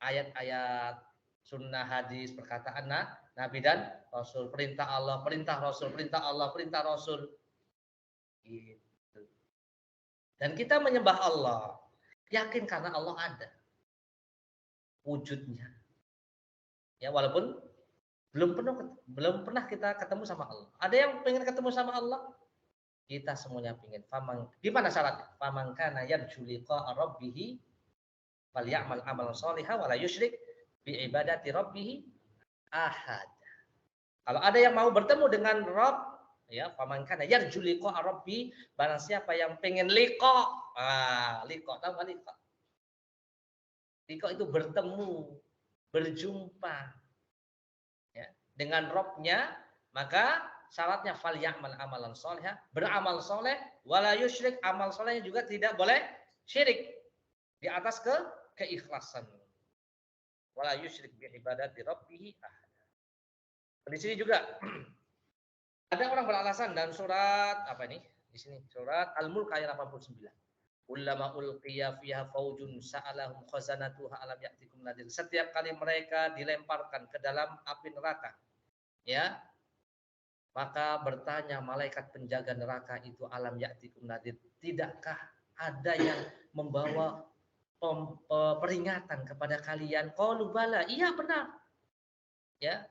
[SPEAKER 1] ayat-ayat sunnah hadis perkataan Nabi dan Rasul, perintah Allah, perintah Rasul, perintah Allah, perintah Rasul. Gitu. Dan kita menyembah Allah. Yakin karena Allah ada wujudnya. Ya walaupun belum pernah kita ketemu sama Allah. Ada yang pengen ketemu sama Allah? Kita semuanya pengen. Gimana syaratnya? Faman kana yarju liqa'a rabbih falyamal amalan shalihan wa la yusyrik bi ibadati rabbih ahad. Kalau ada yang mau bertemu dengan Rabb, ya faman kana yarju liqa'a rabbih, barang siapa yang pengen liqa. Liqa, tahu enggak liqa? Liqa itu bertemu, berjumpa ya, dengan Rabb-nya, maka syaratnya falyamal amalan sholih, beramal soleh, wala yusyrik, amal solehnya juga tidak boleh syirik, di atas keikhlasan. Wala yusyrik bi ibadati rabbih ahad. Di sini juga ada orang beralasan dalam surat apa ini? Di sini surat Al-Mulk ayat 89. Ulama ulqiya fiha faujun sa'alahum khazanatuha alam ya'tikum nadhir. Setiap kali mereka dilemparkan ke dalam api neraka, ya, maka bertanya malaikat penjaga neraka itu, alam ya'tikum nadhir, tidakkah ada yang membawa peringatan kepada kalian? Qalu bala, iya benar. Ya.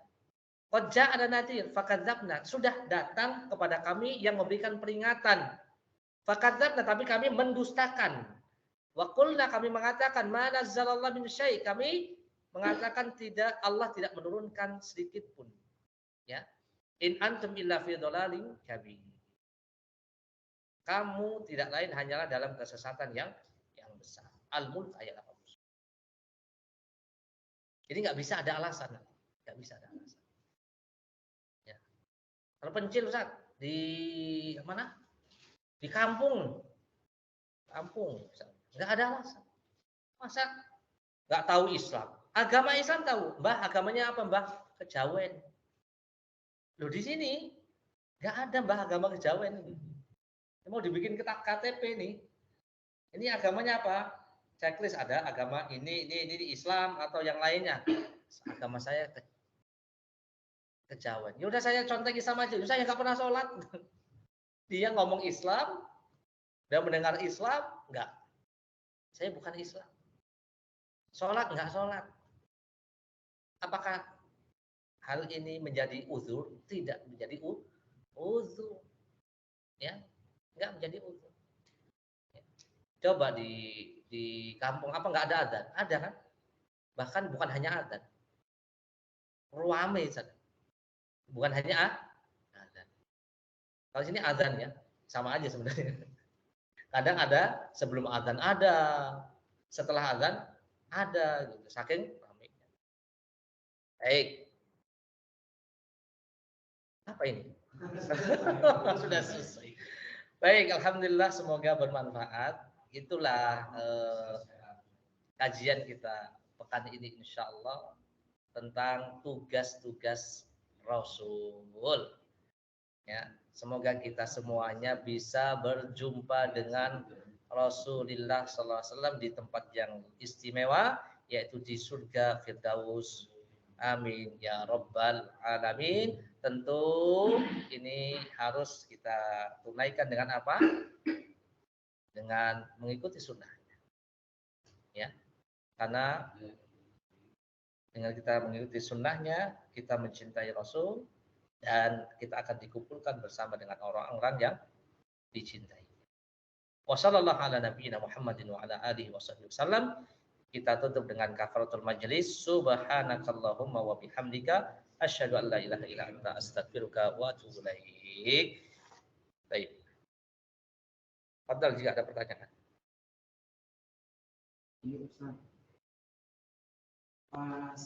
[SPEAKER 1] Qad ja'ana nadhir fakadzabna, sudah datang kepada kami yang memberikan peringatan. Fakadzabna, tapi kami mendustakan. Wa qulna, kami mengatakan ma nazzalallahu min syai', kami mengatakan Allah tidak menurunkan sedikit pun. Ya. In antum illa fi dhalalin kabir. Kamu tidak lain hanyalah dalam kesesatan yang besar. Al-Mulk ayat 80. Jadi nggak bisa ada alasan. Nggak bisa ada alasan. Ya. Terpencil Ustaz di mana? Di kampung. Nggak ada alasan. Masa nggak tahu Islam? Agama Islam tahu. Mbah, agamanya apa Mbah? Kejawen. Loh di sini nggak ada Mbah agama kejawen. Mau dibikin KTP nih. Ini agamanya apa? Checklist ada agama ini Islam atau yang lainnya. Agama saya kejawen. Ya udah saya contek Islam aja. Saya nggak pernah sholat. Dia ngomong Islam dan mendengar Islam, enggak. Saya bukan Islam. Sholat enggak sholat. Apakah hal ini menjadi uzur? Tidak menjadi uzur. Ya, enggak menjadi uzur. Ya. Coba di kampung apa enggak ada adzan? Ada kan? Bahkan bukan hanya adzan. Ruame saja. Bukan hanya adzan. Kalau sini adzan ya, sama aja sebenarnya. Kadang ada sebelum adzan ada, setelah adzan ada gitu. Saking ramainya. Baik. Apa ini? Sudah selesai. Baik, alhamdulillah semoga bermanfaat. Itulah kajian kita pekan ini insyaallah tentang tugas-tugas Rasul. Ya, semoga kita semuanya bisa berjumpa dengan Rasulullah SAW di tempat yang istimewa, yaitu di surga Firdaus. Amin ya Rabbal Alamin. Tentu ini harus kita tunaikan dengan apa? Dengan mengikuti sunnahnya. Ya, karena dengan kita mengikuti sunnahnya, kita mencintai Rasul, dan kita akan dikumpulkan bersama dengan orang-orang yang dicintai. Wassallallahu ala nabiyina Muhammadin wa ala alihi wasallam. Kita tutup dengan kafaratul majlis. Subhanakallahumma wa bihamdika asyhadu an la ilaha illa anta astaghfiruka wa atubu ilaik. Baik. Fadhal jika ada pertanyaan.
[SPEAKER 2] Ini Ustaz. Pas